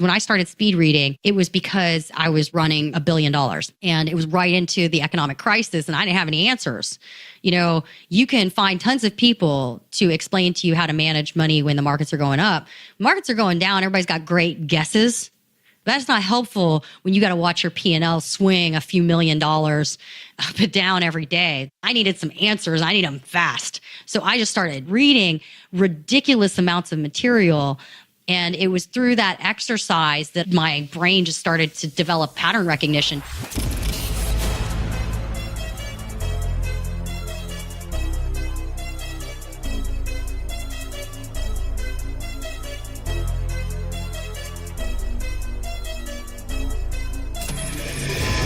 When I started speed reading, it was because I was running $1 billion and it was right into the economic crisis and I didn't have any answers. You can find tons of people to explain to you how to manage money when the markets are going up. Markets are going down. Everybody's got great guesses. That's not helpful when you got to watch your P&L swing a few $1 million up and down every day. I needed some answers. I need them fast. So I just started reading ridiculous amounts of material. And it was through that exercise that my brain just started to develop pattern recognition.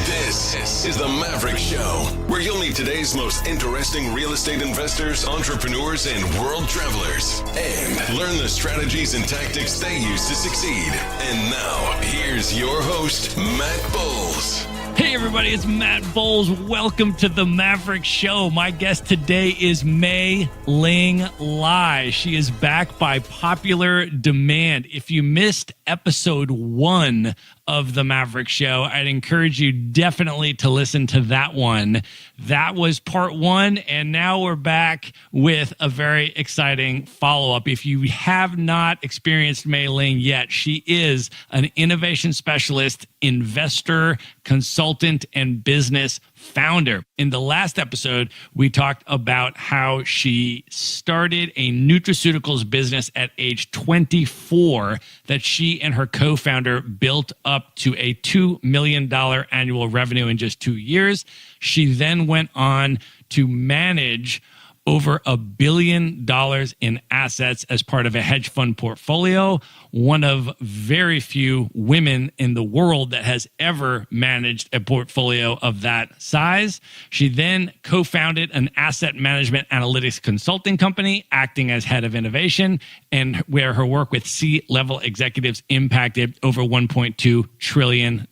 This is the Maverick Show, where you'll meet today's most interesting real estate investors, entrepreneurs, and world travelers, and learn the strategies and tactics they use to succeed. And now, here's your host, Matt Bowles. Hey everybody, it's Matt Bowles. Welcome to the Maverick Show. My guest today is Ling Lai. She is back by popular demand. If you missed episode 1 of the Maverick Show, I'd encourage you definitely to listen to that one. That was part 1, and now we're back with a very exciting follow-up. If you have not experienced Ling yet, she is an innovation specialist, investor, consultant, and business founder. In the last episode, we talked about how she started a nutraceuticals business at age 24 that she and her co-founder built up to a $2 million annual revenue in just 2 years. She then went on to manage over $1 billion in assets as part of a hedge fund portfolio, one of very few women in the world that has ever managed a portfolio of that size. She then co-founded an asset management analytics consulting company, acting as head of innovation, and where her work with C-level executives impacted over $1.2 trillion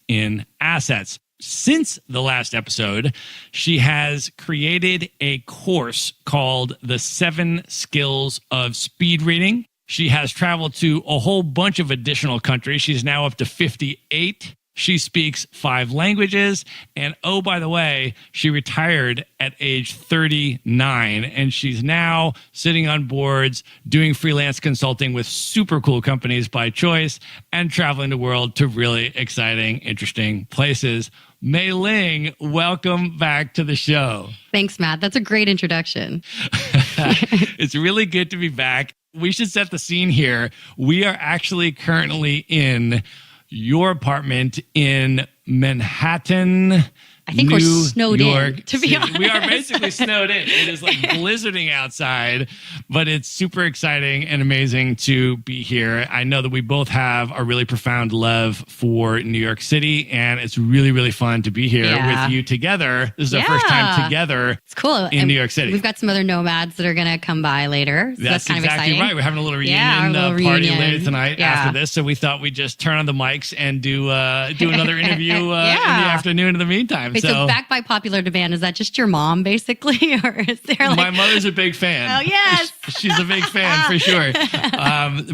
in assets. Since the last episode, she has created a course called the 7 Skills of Speedreading. She has traveled to a whole bunch of additional countries. She's now up to 58. She speaks 5 languages. And oh, by the way, she retired at age 39. And she's now sitting on boards, doing freelance consulting with super cool companies by choice, and traveling the world to really exciting, interesting places. Ling, welcome back to the show. Thanks, Matt. That's a great introduction. It's really good to be back. We should set the scene here. We are actually currently in your apartment in Manhattan. I think we're snowed in, to be honest. We are basically snowed in. It is like blizzarding outside, but it's super exciting and amazing to be here. I know that we both have a really profound love for New York City, and it's really, really fun to be here with you together. This is our first time together. It's cool. In New York City. We've got some other nomads that are going to come by later. So that's kind exactly of exciting. Right. We're having a little reunion party later tonight after this, so we thought we'd just turn on the mics and do another interview in the afternoon in the meantime. Wait, so back by popular demand, is that just your mom, basically? Or is there My mother's a big fan. Oh, yes. She's a big fan, for sure.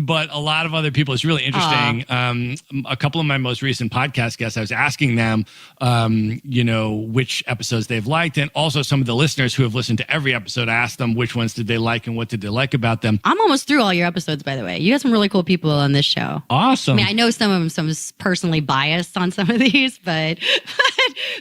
But a lot of other people, it's really interesting. A couple of my most recent podcast guests, I was asking them, which episodes they've liked. And also some of the listeners who have listened to every episode, I asked them which ones did they like and what did they like about them. I'm almost through all your episodes, by the way. You got some really cool people on this show. Awesome. I mean, I know some of them, personally biased on some of these, but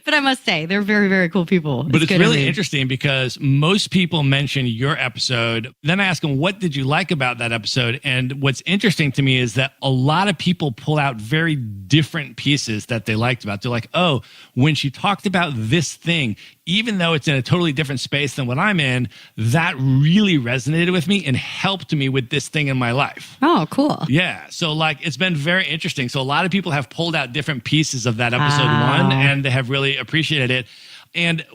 I must say, they're very, very cool people. But it's really interesting because most people mention your episode. Then I ask them, what did you like about that episode? And what's interesting to me is that a lot of people pull out very different pieces that they liked about. They're like, oh, when she talked about this thing, even though it's in a totally different space than what I'm in, that really resonated with me and helped me with this thing in my life. Oh, cool. Yeah. So it's been very interesting. So a lot of people have pulled out different pieces of that episode 1 and they have really appreciated it. And,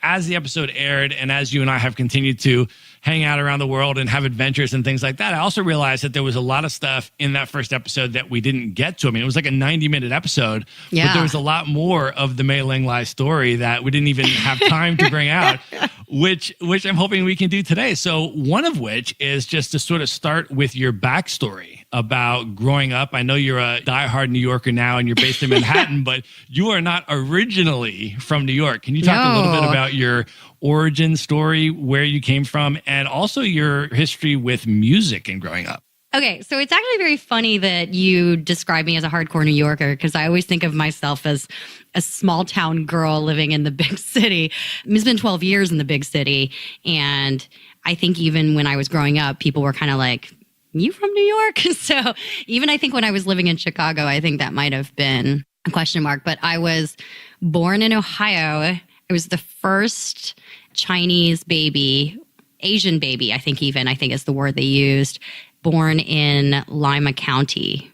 as the episode aired and as you and I have continued to hang out around the world and have adventures and things like that. I also realized that there was a lot of stuff in that first episode that we didn't get to. I mean, it was like a 90-minute episode, but there was a lot more of the Ling Lai story that we didn't even have time to bring out, which I'm hoping we can do today. So one of which is just to sort of start with your backstory about growing up. I know you're a diehard New Yorker now and you're based in Manhattan, but you are not originally from New York. Can you talk a little bit about your origin story, where you came from, and also your history with music and growing up? Okay, so it's actually very funny that you describe me as a hardcore New Yorker, because I always think of myself as a small town girl living in the big city. It's been 12 years in the big city, and I think even when I was growing up, people were kind of like, you from New York? So even I think when I was living in Chicago, I think that might have been a question mark. But I was born in Ohio. I was the first Chinese baby, Asian baby, I think is the word they used, born in Lima County.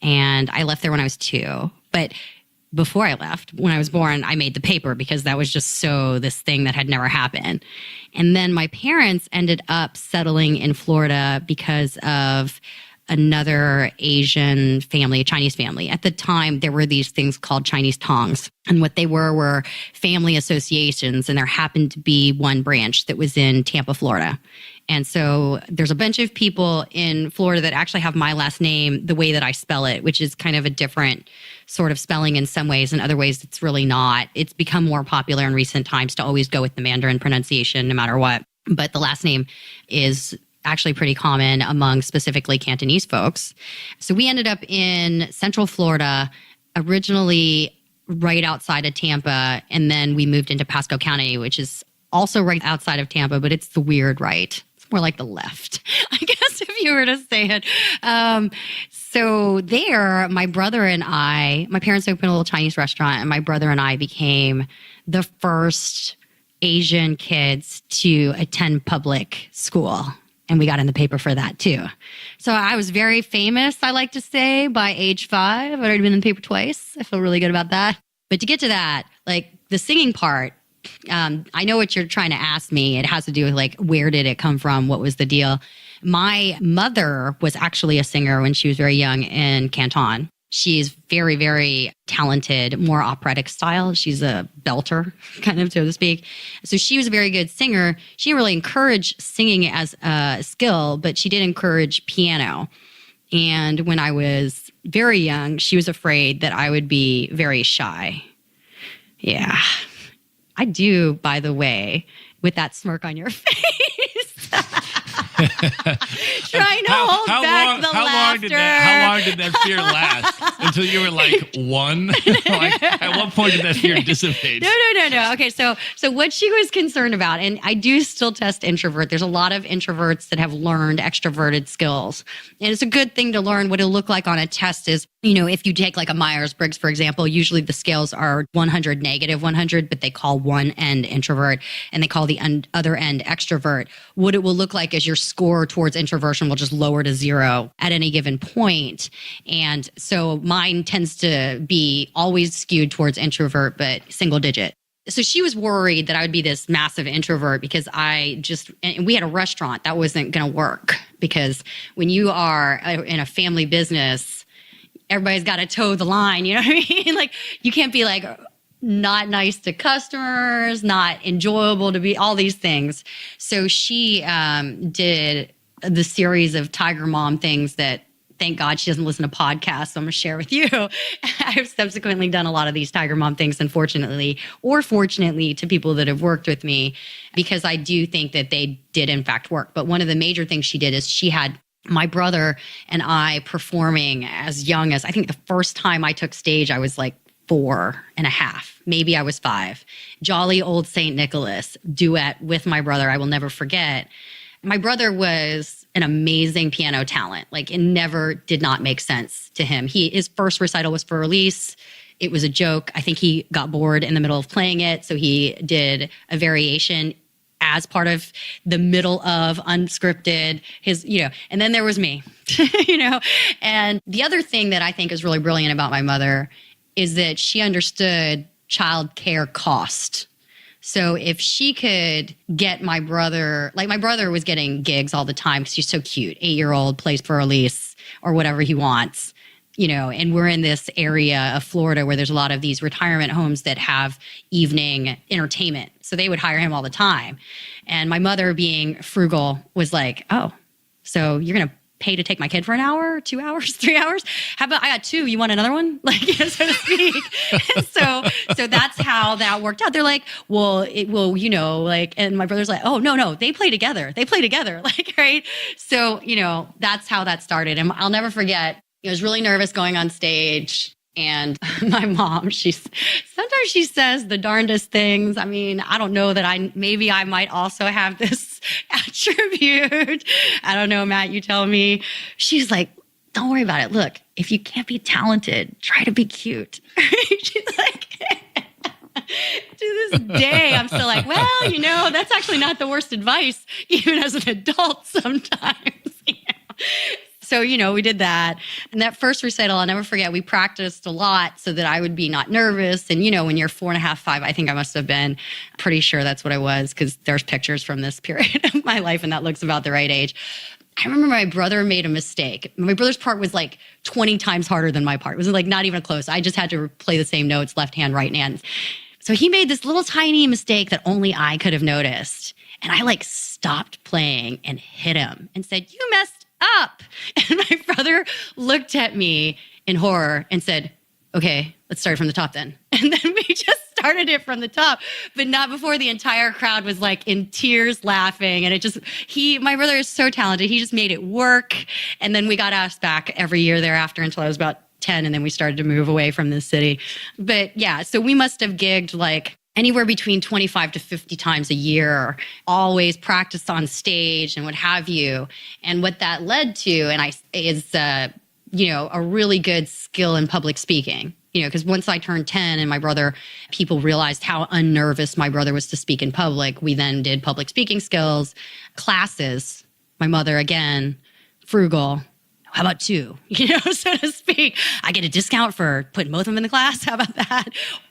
And I left there when I was 2. But before I left, when I was born, I made the paper because that was just this thing that had never happened. And then my parents ended up settling in Florida because of another Asian family, a Chinese family. At the time, there were these things called Chinese tongs. And what they were family associations. And there happened to be one branch that was in Tampa, Florida. And so there's a bunch of people in Florida that actually have my last name the way that I spell it, which is kind of a different sort of spelling in some ways. In other ways, it's really not. It's become more popular in recent times to always go with the Mandarin pronunciation no matter what. But the last name is actually pretty common among specifically Cantonese folks. So we ended up in Central Florida, originally right outside of Tampa, and then we moved into Pasco County, which is also right outside of Tampa, but it's the weird right. It's more like the left, I guess, if you were to say it. So there, my brother and I, my parents opened a little Chinese restaurant, and my brother and I became the first Asian kids to attend public school. And we got in the paper for that too. So I was very famous, I like to say, by age 5. I'd already been in the paper twice. I feel really good about that. But to get to that, like the singing part, I know what you're trying to ask me. It has to do with like, where did it come from? What was the deal? My mother was actually a singer when she was very young in Canton. She's very, very talented, more operatic style. She's a belter, kind of, so to speak. So she was a very good singer. She didn't really encourage singing as a skill, but she did encourage piano. And when I was very young, she was afraid that I would be very shy. Yeah. I do, by the way, with that smirk on your face. Trying to hold back the laughter. How long did that fear last? Until you were like 1? Like, at what point did that fear dissipate? No. Okay, so what she was concerned about, and I do still test introvert. There's a lot of introverts that have learned extroverted skills. And it's a good thing to learn. What it'll look like on a test is, if you take like a Myers-Briggs, for example, usually the scales are 100, -100, but they call one end introvert and they call the other end extrovert. What it will look like is your score towards introversion will just lower to 0 at any given point. And so mine tends to be always skewed towards introvert, but single digit. So she was worried that I would be this massive introvert because and we had a restaurant that wasn't going to work, because when you are in a family business, everybody's got to toe the line. You know what I mean? Like, you can't be like not nice to customers, not enjoyable to be, all these things. So she did the series of Tiger Mom things that, thank God she doesn't listen to podcasts, so I'm going to share with you. I've subsequently done a lot of these Tiger Mom things, unfortunately, or fortunately to people that have worked with me, because I do think that they did in fact work. But one of the major things she did is she had my brother and I performing as young as, I think the first time I took stage, I was like 4.5, maybe I was 5. Jolly Old St. Nicholas duet with my brother, I will never forget. My brother was an amazing piano talent. Like, it never did not make sense to him. His first recital was for release. It was a joke. I think he got bored in the middle of playing it, so he did a variation as part of the middle of unscripted, and then there was me, And the other thing that I think is really brilliant about my mother is that she understood child care cost. So if she could get my brother, like my brother was getting gigs all the time because he's so cute, 8-year-old plays for Elise or whatever he wants, you know, and we're in this area of Florida where there's a lot of these retirement homes that have evening entertainment. So they would hire him all the time. And my mother, being frugal, was like, oh, so you're going to pay to take my kid for an hour, 2 hours, 3 hours? How about I got 2, you want another one? Like, so to speak. And so that's how that worked out. They're like, well, you know, like, and my brother's like, oh, no, they play together. Like, right? So, you know, that's how that started. And I'll never forget, I was really nervous going on stage. And my mom, sometimes she says the darndest things. I mean, I don't know that maybe I might also have this attribute. I don't know, Matt, you tell me. She's like, don't worry about it. Look, if you can't be talented, try to be cute. She's like, to this day, I'm still like, well, you know, that's actually not the worst advice, even as an adult sometimes. You know? So, you know, we did that. And that first recital, I'll never forget, we practiced a lot so that I would be not nervous. And, you know, when you're 4.5, 5, I think I must have been, pretty sure that's what I was, because there's pictures from this period of my life and that looks about the right age. I remember my brother made a mistake. My brother's part was like 20 times harder than my part. It was like not even close. I just had to play the same notes, left hand, right hand. So he made this little tiny mistake that only I could have noticed. And I like stopped playing and hit him and said, you messed up. And my brother looked at me in horror and said, okay, let's start from the top then. And then we just started it from the top, but not before the entire crowd was like in tears laughing. And my brother is so talented. He just made it work. And then we got asked back every year thereafter until I was about 10. And then we started to move away from the city. But yeah, so we must have gigged like anywhere between 25 to 50 times a year, always practiced on stage and what have you. And what that led to, is you know, a really good skill in public speaking. You know, because once I turned 10 and people realized how unnervous my brother was to speak in public, we then did public speaking skills, classes. My mother, again, frugal. How about 2, you know, so to speak? I get a discount for putting both of them in the class. How about that?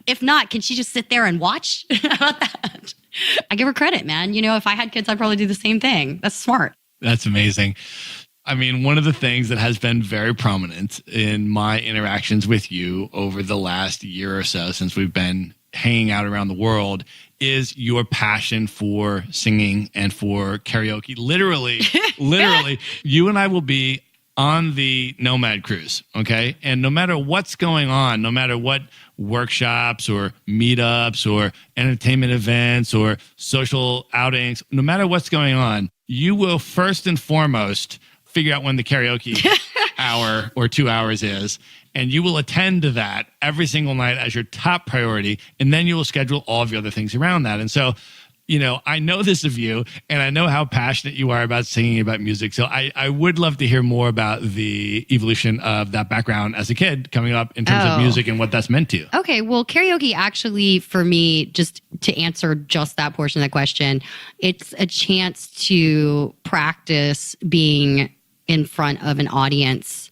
If not, can she just sit there and watch? How about that? I give her credit, man. You know, if I had kids, I'd probably do the same thing. That's smart. That's amazing. I mean, one of the things that has been very prominent in my interactions with you over the last year or so since we've been hanging out around the world is your passion for singing and for karaoke. Literally, you and I will be on the Nomad Cruise, okay? And no matter what's going on, no matter what workshops or meetups or entertainment events or social outings, no matter what's going on, you will first and foremost figure out when the karaoke hour or 2 hours is, and you will attend to that every single night as your top priority, and then you will schedule all of your other things around that. And so, you know, I know this of you, and I know how passionate you are about singing, about music. So I would love to hear more about the evolution of that background as a kid coming up in terms of music and what that's meant to you. Okay, well, karaoke actually, for me, just to answer just that portion of the question, it's a chance to practice being in front of an audience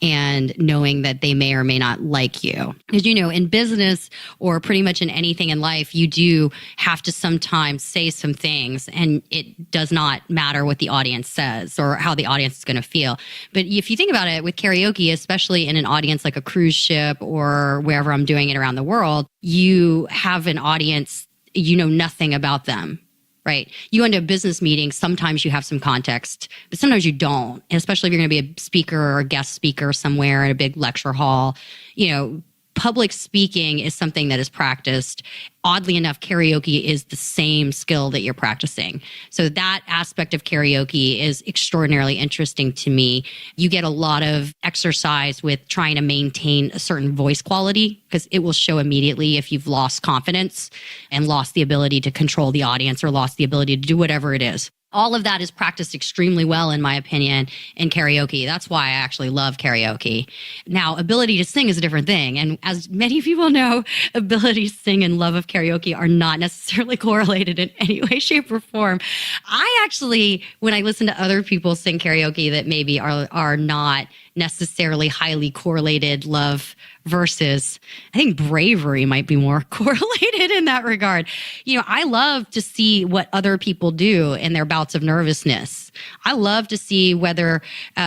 and knowing that they may or may not like you. Because, you know, in business or pretty much in anything in life, you do have to sometimes say some things, and it does not matter what the audience says or how the audience is going to feel. But if you think about it with karaoke, especially in an audience like a cruise ship or wherever I'm doing it around the world, you have an audience, you know nothing about them. Right. You go into a business meeting, sometimes you have some context, but sometimes you don't. And especially if you're going to be a speaker or a guest speaker somewhere in a big lecture hall, you know, public speaking is something that is practiced. Oddly enough, karaoke is the same skill that you're practicing. So that aspect of karaoke is extraordinarily interesting to me. You get a lot of exercise with trying to maintain a certain voice quality because it will show immediately if you've lost confidence and lost the ability to control the audience or lost the ability to do whatever it is. All of that is practiced extremely well, in my opinion, in karaoke. That's why I actually love karaoke. Now, ability to sing is a different thing. And as many people know, ability to sing and love of karaoke are not necessarily correlated in any way, shape, or form. I actually, when I listen to other people sing karaoke that maybe are not necessarily highly correlated love versus, I think bravery might be more correlated in that regard. I love to see what other people do in their bouts of nervousness. I love to see whether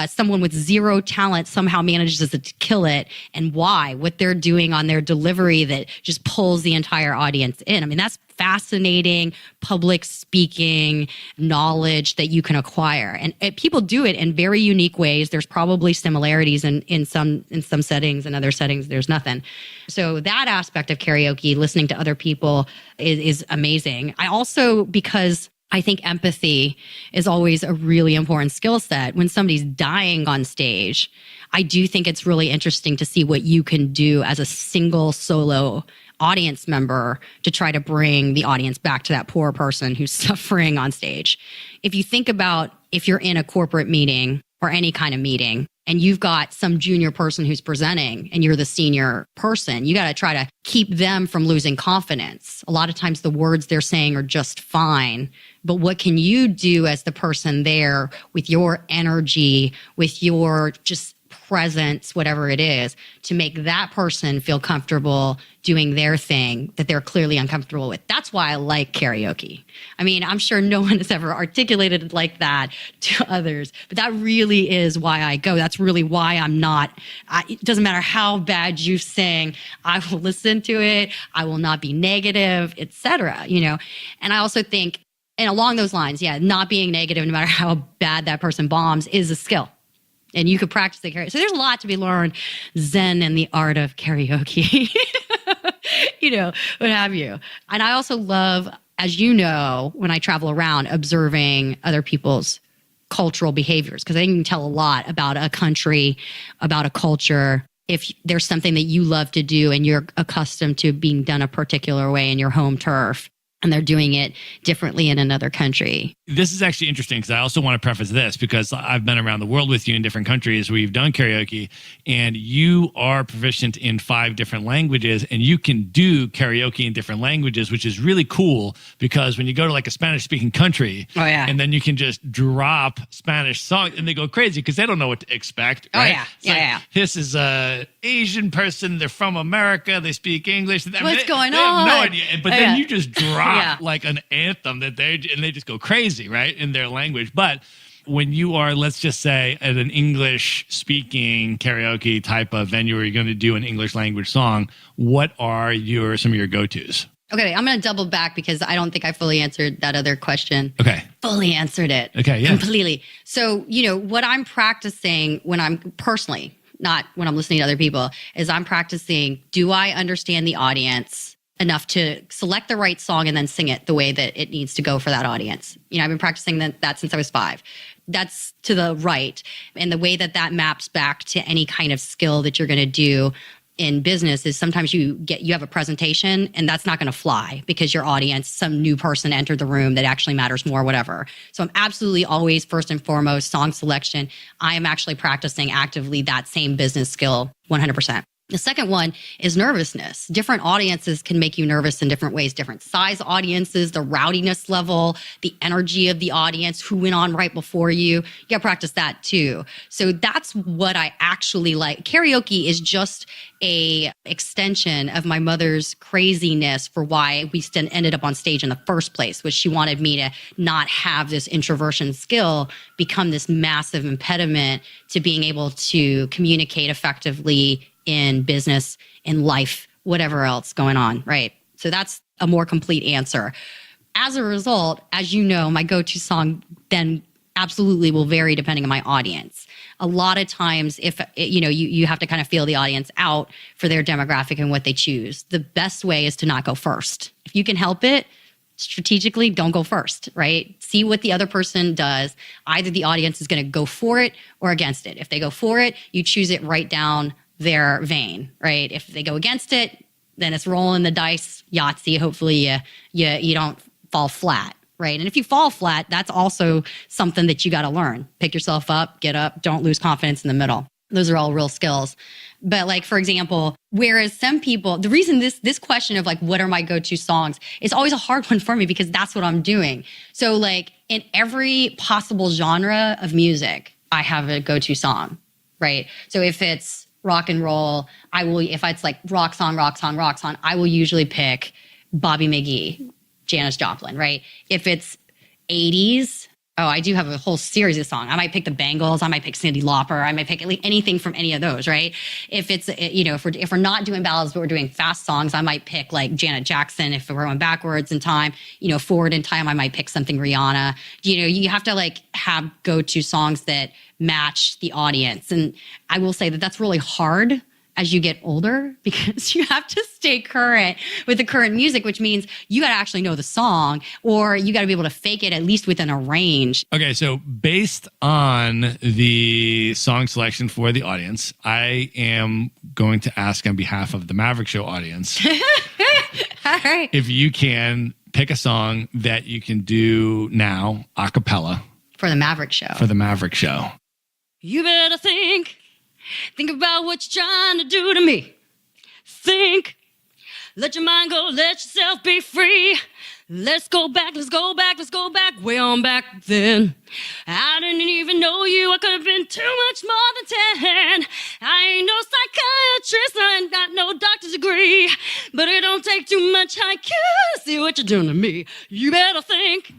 someone with zero talent somehow manages to kill it, and why, what they're doing on their delivery that just pulls the entire audience in. I mean, that's fascinating public speaking knowledge that you can acquire. And people do it in very unique ways. There's probably similarities in some settings, and other settings there's nothing. So that aspect of karaoke, listening to other people, is amazing. I also, because I think empathy is always a really important skill set. When somebody's dying on stage, I do think it's really interesting to see what you can do as a single solo audience member to try to bring the audience back to that poor person who's suffering on stage. If you think about, if you're in a corporate meeting or any kind of meeting, and you've got some junior person who's presenting and you're the senior person, you got to try to keep them from losing confidence. A lot of times the words they're saying are just fine, but what can you do as the person there with your energy, with your just presence, whatever it is, to make that person feel comfortable doing their thing that they're clearly uncomfortable with? That's why I like karaoke. I mean, I'm sure no one has ever articulated it like that to others, but that really is why I go. That's really why I'm not, it doesn't matter how bad you sing, I will listen to it. I will not be negative, etc. And I also think, and along those lines, not being negative, no matter how bad that person bombs, is a skill. And you could practice the karaoke. So there's a lot to be learned. Zen and the art of karaoke, what have you. And I also love, as you know, when I travel around, observing other people's cultural behaviors, because I think you can tell a lot about a country, about a culture. If there's something that you love to do and you're accustomed to being done a particular way in your home turf, and they're doing it differently in another country. This is actually interesting because I also want to preface this, because I've been around the world with you in different countries where you've done karaoke, and you are proficient in 5 different languages, and you can do karaoke in different languages, which is really cool, because when you go to like a Spanish-speaking country, and then you can just drop Spanish songs and they go crazy because they don't know what to expect. Right? This is a Asian person, they're from America, they speak English. What's going on? They have no idea. But then you just drop like an anthem that they just go crazy, right, in their language. But when you are, let's just say, at an English-speaking karaoke type of venue where you're going to do an English language song, what are some of your go-tos? Okay, I'm going to double back because I don't think I fully answered that other question. Okay. Fully answered it. Okay, yeah. Completely. So, what I'm practicing when I'm personally, not when I'm listening to other people, is I'm practicing, do I understand the audience enough to select the right song and then sing it the way that it needs to go for that audience? I've been practicing that since I was 5. That's to the right. And the way that maps back to any kind of skill that you're going to do in business is sometimes you have a presentation and that's not going to fly because your audience, some new person entered the room that actually matters more, whatever. So I'm absolutely always, first and foremost, song selection. I am actually practicing actively that same business skill 100%. The second one is nervousness. Different audiences can make you nervous in different ways, different size audiences, the rowdiness level, the energy of the audience, who went on right before you. You got to practice that too. So that's what I actually like. Karaoke is just a extension of my mother's craziness for why we ended up on stage in the first place, which she wanted me to not have this introversion skill become this massive impediment to being able to communicate effectively in business, in life, whatever else going on, right? So that's a more complete answer. As a result, as you know, my go-to song then absolutely will vary depending on my audience. A lot of times, if you have to kind of feel the audience out for their demographic and what they choose. The best way is to not go first. If you can help it, strategically, don't go first, right? See what the other person does. Either the audience is going to go for it or against it. If they go for it, you choose it right down their vein, right? If they go against it, then it's rolling the dice, Yahtzee. Hopefully you don't fall flat, right? And if you fall flat, that's also something that you got to learn. Pick yourself up, get up, don't lose confidence in the middle. Those are all real skills. But like, for example, whereas some people, the reason this question of like, what are my go-to songs, is always a hard one for me because that's what I'm doing. So like in every possible genre of music, I have a go-to song. right? So if it's rock and roll, if it's like rock song, I will usually pick Bobby McGee, Janis Joplin, right? If it's 80s, I do have a whole series of songs. I might pick the Bangles. I might pick Cyndi Lauper. I might pick anything from any of those, right? If it's, if we're not doing ballads, but we're doing fast songs, I might pick like Janet Jackson. If we're going backwards in time, forward in time, I might pick something Rihanna. You have to like have go-to songs that match the audience. And I will say that that's really hard as you get older, because you have to stay current with the current music, which means you got to actually know the song, or you got to be able to fake it at least within a range. Okay, so based on the song selection for the audience, I am going to ask on behalf of the Maverick Show audience, All right. if you can pick a song that you can do now, a cappella. For the Maverick Show. For the Maverick Show. You better think about what you're trying to do to me. Think. Let your mind go, let yourself be free. Let's go back way on back then. I didn't even know you, I could have been too much more than 10. I ain't no psychiatrist, I ain't got no doctor's degree, but it don't take too much IQ to see what you're doing to me. You better think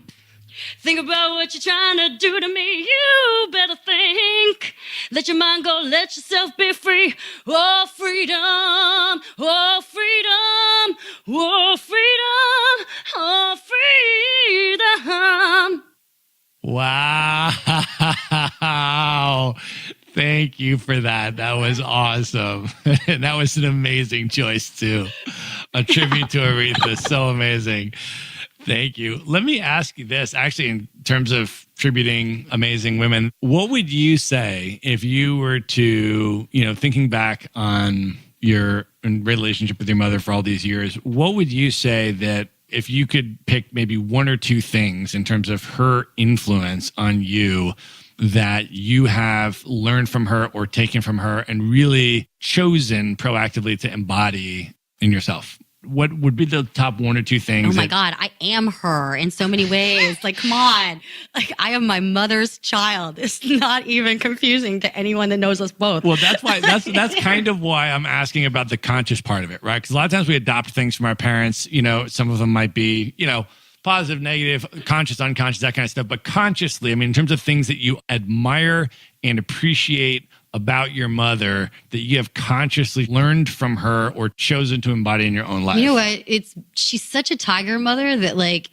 about what you're trying to do to me. You better think. Let your mind go, let yourself be free. Oh, freedom, oh, freedom, oh, freedom, oh, freedom. Wow. Thank you for that. That was awesome. That was an amazing choice, too. A tribute to Aretha. So amazing. Thank you. Let me ask you this, actually, in terms of tributing amazing women, what would you say if you were to, thinking back on your relationship with your mother for all these years, what would you say that if you could pick maybe one or two things in terms of her influence on you that you have learned from her or taken from her and really chosen proactively to embody in yourself? What would be the top one or two things? Oh my God, I am her in so many ways. Like, come on. Like, I am my mother's child. It's not even confusing to anyone that knows us both. Well, that's why that's kind of why I'm asking about the conscious part of it, right? Because a lot of times we adopt things from our parents. Some of them might be, positive, negative, conscious, unconscious, that kind of stuff. But consciously, in terms of things that you admire and appreciate about your mother that you have consciously learned from her or chosen to embody in your own life? You know what? She's such a tiger mother that like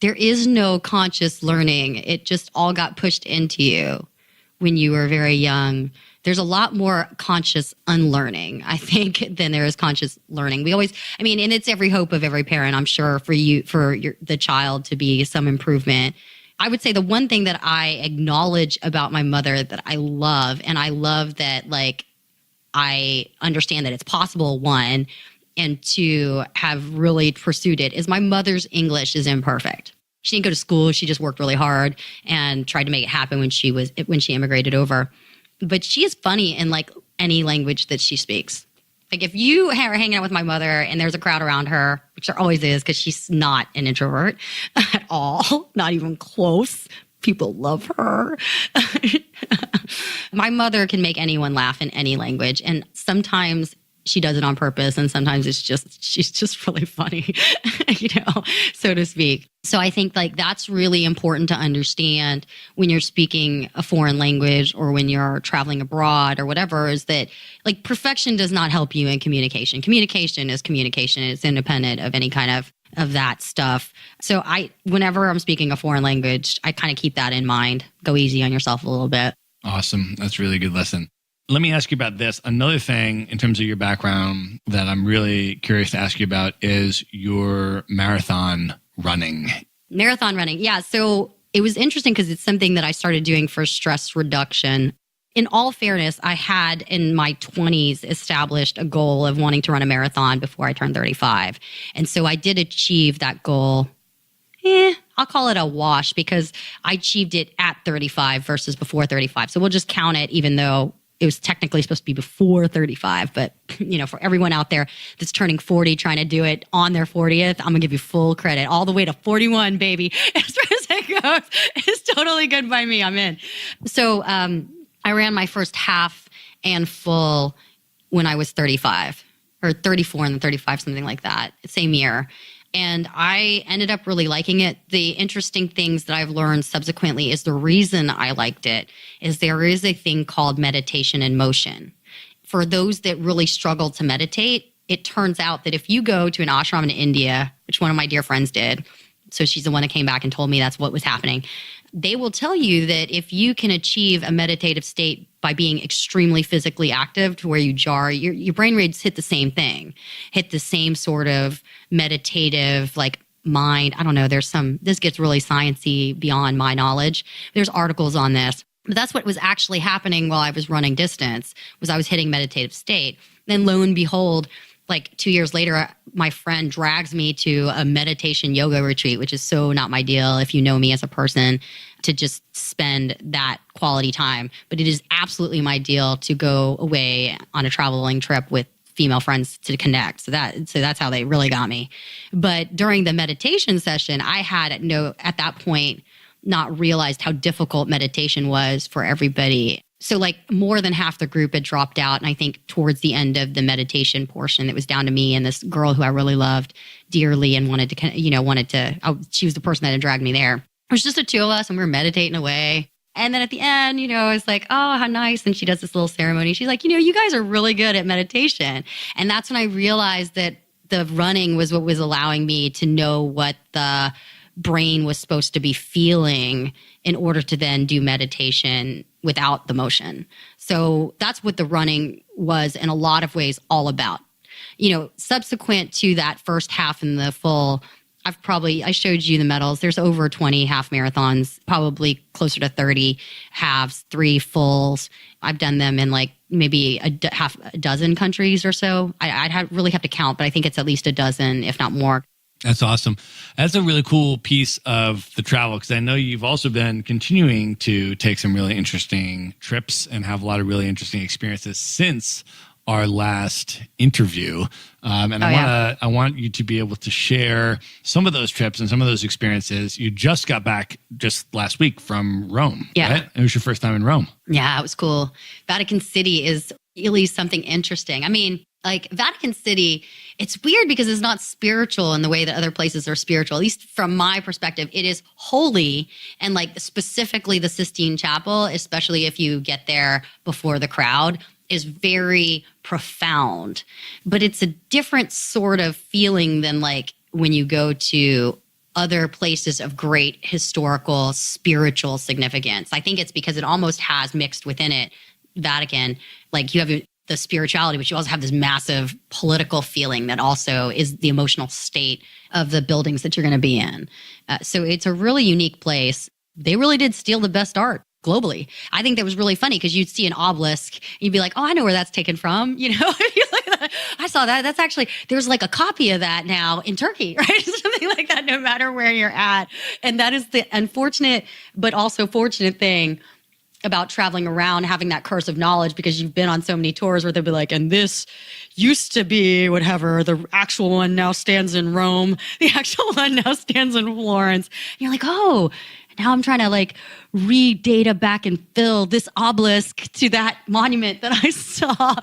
there is no conscious learning. It just all got pushed into you when you were very young. There's a lot more conscious unlearning, I think, than there is conscious learning. We always, and it's every hope of every parent, I'm sure, for the child to be some improvement. I would say the one thing that I acknowledge about my mother that I love, and I love that, like, I understand that it's possible, one, and two, have really pursued it, is my mother's English is imperfect. She didn't go to school. She just worked really hard and tried to make it happen when she immigrated over. But she is funny in like any language that she speaks. Like if you are hanging out with my mother and there's a crowd around her, which there always is because she's not an introvert at all, not even close. People love her. My mother can make anyone laugh in any language. And sometimes she does it on purpose. And sometimes she's just really funny, so to speak. So I think like that's really important to understand when you're speaking a foreign language or when you're traveling abroad or whatever, is that like perfection does not help you in communication. Communication is communication. It's independent of any kind of that stuff. So whenever I'm speaking a foreign language, I kind of keep that in mind. Go easy on yourself a little bit. Awesome. That's a really good lesson. Let me ask you about this. Another thing in terms of your background that I'm really curious to ask you about is your marathon running. Marathon running. Yeah. So it was interesting because it's something that I started doing for stress reduction. In all fairness, I had in my 20s established a goal of wanting to run a marathon before I turned 35. And so I did achieve that goal. I'll call it a wash because I achieved it at 35 versus before 35. So we'll just count it even though it was technically supposed to be before 35, but for everyone out there that's turning 40, trying to do it on their 40th, I'm gonna give you full credit, all the way to 41, baby. As far as it goes, it's totally good by me. I'm in. So I ran my first half and full when I was 35 or 34 and 35, something like that, same year. And I ended up really liking it. The interesting things that I've learned subsequently is the reason I liked it is there is a thing called meditation in motion. For those that really struggle to meditate, it turns out that if you go to an ashram in India, which one of my dear friends did, so she's the one that came back and told me that's what was happening, they will tell you that if you can achieve a meditative state by being extremely physically active to where you jar, your brain waves hit the same thing, hit the same sort of meditative, like mind. I don't know, this gets really sciencey beyond my knowledge. There's articles on this. But that's what was actually happening while I was running distance, was I was hitting meditative state. Then lo and behold, like 2 years later, my friend drags me to a meditation yoga retreat, which is so not my deal if you know me as a person, to just spend that quality time. But it is absolutely my deal to go away on a traveling trip with female friends to connect. So that's how they really got me. But during the meditation session, I had at that point not realized how difficult meditation was for everybody. So like more than half the group had dropped out. And I think towards the end of the meditation portion, it was down to me and this girl who I really loved dearly and she was the person that had dragged me there. It was just the two of us and we were meditating away. And then at the end, I was like, oh, how nice. And she does this little ceremony. She's like, you guys are really good at meditation. And that's when I realized that the running was what was allowing me to know what the brain was supposed to be feeling in order to then do meditation without the motion. So that's what the running was in a lot of ways all about. Subsequent to that first half in the full, I showed you the medals. There's over 20 half marathons, probably closer to 30 halves, 3 fulls. I've done them in like maybe half a dozen countries or so. I'd really have to count, but I think it's at least a dozen, if not more. That's awesome. That's a really cool piece of the travel, because I know you've also been continuing to take some really interesting trips and have a lot of really interesting experiences since our last interview. I want you to be able to share some of those trips and some of those experiences. You just got back just last week from Rome. Yeah. Right? It was your first time in Rome. Yeah, it was cool. Vatican City is really something interesting. I mean, like Vatican City, it's weird because it's not spiritual in the way that other places are spiritual. At least from my perspective, it is holy. And like specifically the Sistine Chapel, especially if you get there before the crowd, is very profound. But it's a different sort of feeling than like when you go to other places of great historical, spiritual significance. I think it's because it almost has mixed within it, Vatican, like you have the spirituality, but you also have this massive political feeling that also is the emotional state of the buildings that you're going to be in. So it's a really unique place. They really did steal the best art globally. I think that was really funny because you'd see an obelisk and you'd be like, oh, I know where that's taken from. I saw that. That's actually, there's like a copy of that now in Turkey, right? Something like that, no matter where you're at. And that is the unfortunate, but also fortunate thing about traveling around, having that curse of knowledge, because you've been on so many tours where they'll be like, and this used to be whatever, the actual one now stands in Rome, the actual one now stands in Florence. And you're like, oh, now I'm trying to like read data back and fill this obelisk to that monument that I saw.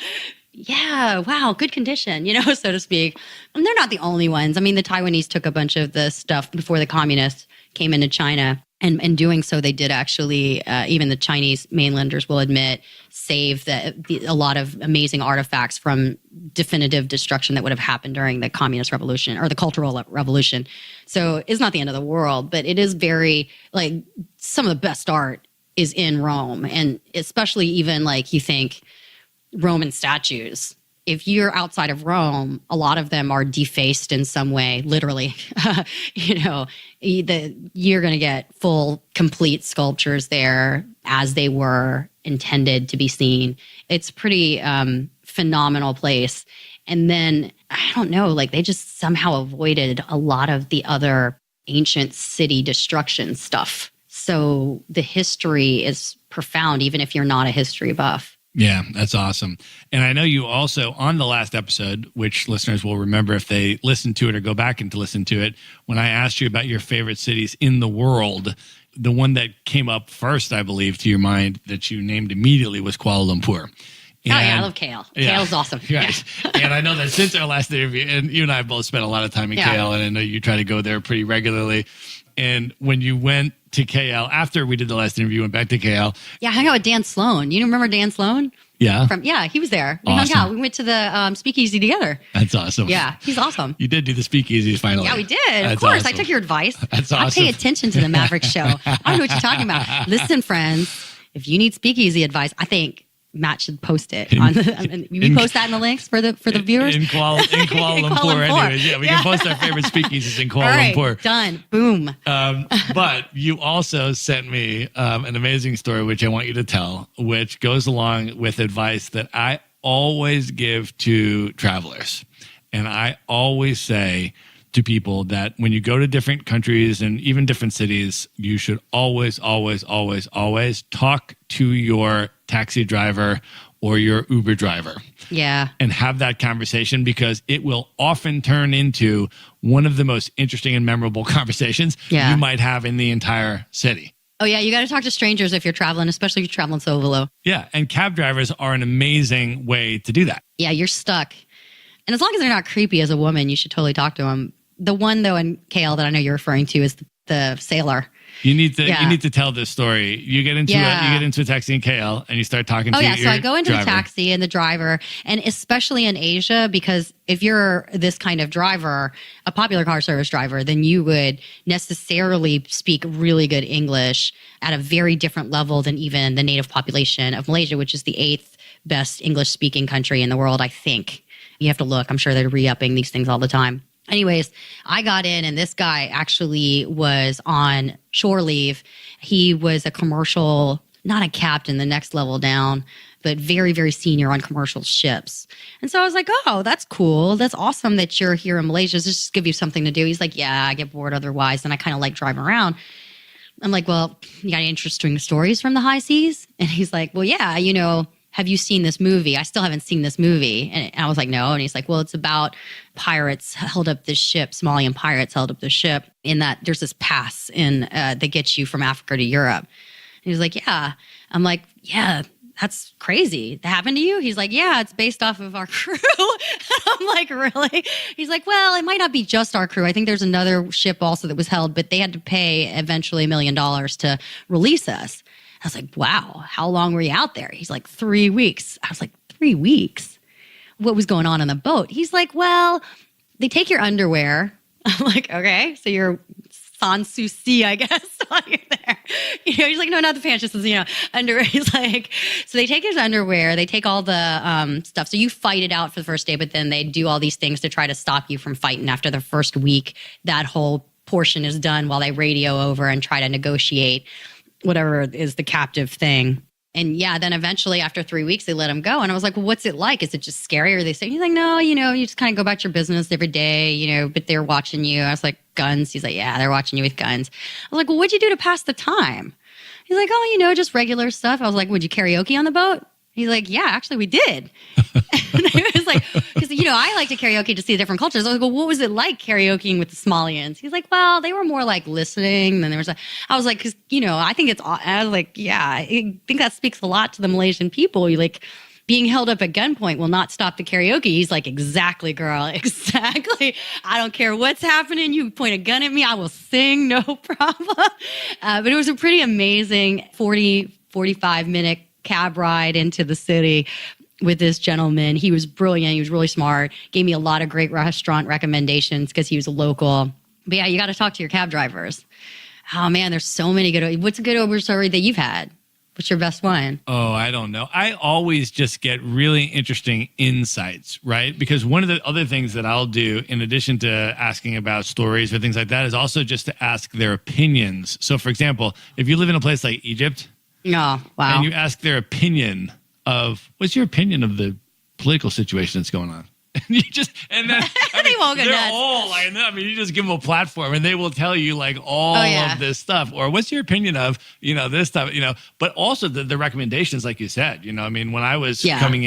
Yeah, wow, good condition, so to speak. And they're not the only ones. I mean, the Taiwanese took a bunch of the stuff before the communists came into China. And in doing so, they did actually, even the Chinese mainlanders will admit, save a lot of amazing artifacts from definitive destruction that would have happened during the communist revolution or the cultural revolution. So it's not the end of the world, but it is very, like, some of the best art is in Rome. And especially even like you think Roman statues. If you're outside of Rome, a lot of them are defaced in some way, literally. You're going to get full, complete sculptures there as they were intended to be seen. It's a pretty phenomenal place. And then, I don't know, like they just somehow avoided a lot of the other ancient city destruction stuff. So the history is profound, even if you're not a history buff. Yeah, that's awesome. And I know you also, on the last episode, which listeners will remember if they listen to it or go back and to listen to it, when I asked you about your favorite cities in the world, the one that came up first, I believe, to your mind that you named immediately was Kuala Lumpur. Oh, yeah, I And- love kale. Yeah. Kale's awesome. Right. And I know that since our last interview, and you and I have both spent a lot of time in KL, and I know you try to go there pretty regularly. And when you went to KL, after we did the last interview, you went back to KL. Yeah, I hung out with Dan Sloan. You remember Dan Sloan? Yeah. Yeah, he was there. We Awesome. hung out. We went to the speakeasy together. That's awesome. Yeah, he's awesome. You did do the speakeasies finally. Yeah, we did. That's Of course. I awesome. took your advice. That's I awesome. pay attention to the Maverick Show. I don't know what you're talking about. Listen, friends, if you need speakeasy advice, I think Matt should post it. You post that in the links for the viewers? In Kuala Lumpur, Lumpur. anyways. Yeah, we can post our favorite speakeasies in Kuala All right, Lumpur. done. Boom. But you also sent me an amazing story, which I want you to tell, which goes along with advice that I always give to travelers. And I always say to people that when you go to different countries and even different cities, you should always, always, always, always talk to your taxi driver or your Uber driver. Yeah. And have that conversation, because it will often turn into one of the most interesting and memorable conversations you might have in the entire city. Oh, yeah. You got to talk to strangers if you're traveling, especially if you're traveling solo. Yeah. And cab drivers are an amazing way to do that. Yeah, you're stuck. And as long as they're not creepy as a woman, you should totally talk to them. The one, though, in KL that I know you're referring to is the sailor. You need to tell this story. You get into a taxi in KL and you start talking to your so I go into driver. the taxi and the driver, and especially in Asia, because if you're this kind of driver, a popular car service driver, then you would necessarily speak really good English at a very different level than even the native population of Malaysia, which is the 8th best English speaking country in the world, I think. You have to look. I'm sure they're re-upping these things all the time. Anyways, I got in, and this guy actually was on shore leave. He was a commercial, not a captain, the next level down, but very, very senior on commercial ships. And so I was like, oh, that's cool. That's awesome that you're here in Malaysia. Does this just give you something to do? He's like, yeah, I get bored otherwise, and I kind of like driving around. I'm like, well, you got any interesting stories from the high seas? And he's like, well, yeah, have you seen this movie? I still haven't seen this movie. And I was like, no. And he's like, well, it's about pirates held up this ship. Somalian pirates held up this ship in that there's this pass that gets you from Africa to Europe. And he was like, yeah. I'm like, yeah, that's crazy. That happened to you? He's like, yeah, it's based off of our crew. I'm like, really? He's like, well, it might not be just our crew. I think there's another ship also that was held, but they had to pay eventually $1 million to release us. I was like, wow, how long were you out there? He's like, 3 weeks. I was like, 3 weeks? What was going on the boat? He's like, well, they take your underwear. I'm like, okay, so you're sans souci, I guess, while you're there. He's like, no, not the pants, just, underwear. He's like, so they take his underwear, they take all the stuff. So you fight it out for the first day, but then they do all these things to try to stop you from fighting after the first week. That whole portion is done while they radio over and try to negotiate whatever is the captive thing. And yeah, then eventually after 3 weeks, they let him go. And I was like, well, what's it like? Is it just scary? Or they say, he's like, no, you just kind of go about your business every day, but they're watching you. I was like, guns? He's like, yeah, they're watching you with guns. I was like, well, what'd you do to pass the time? He's like, oh, just regular stuff. I was like, would you karaoke on the boat? He's like, yeah, actually we did. And it was like, because, I like to karaoke to see different cultures. I was like, well, what was it like karaokeing with the Somalians? He's like, well, they were more like listening. Then there was I was like, because, I think I was like, yeah, I think that speaks a lot to the Malaysian people. You like being held up at gunpoint will not stop the karaoke. He's like, exactly, girl, exactly. I don't care what's happening. You point a gun at me, I will sing, no problem. But it was a pretty amazing 45-minute cab ride into the city with this gentleman. He was brilliant. He was really smart. Gave me a lot of great restaurant recommendations because he was a local. But yeah, you got to talk to your cab drivers. Oh man, there's so many good. What's a good Uber story that you've had? What's your best one? Oh, I don't know. I always just get really interesting insights, right? Because one of the other things that I'll do, in addition to asking about stories or things like that, is also just to ask their opinions. So for example, if you live in a place like Egypt, oh, wow. and you ask their opinion of, what's your opinion of the political situation that's going on? And you just, and then They won't go they're nuts. all like, I mean, you just give them a platform and they will tell you like all of this stuff. Or what's your opinion of, this stuff, but also the recommendations, like you said, I mean, when I was coming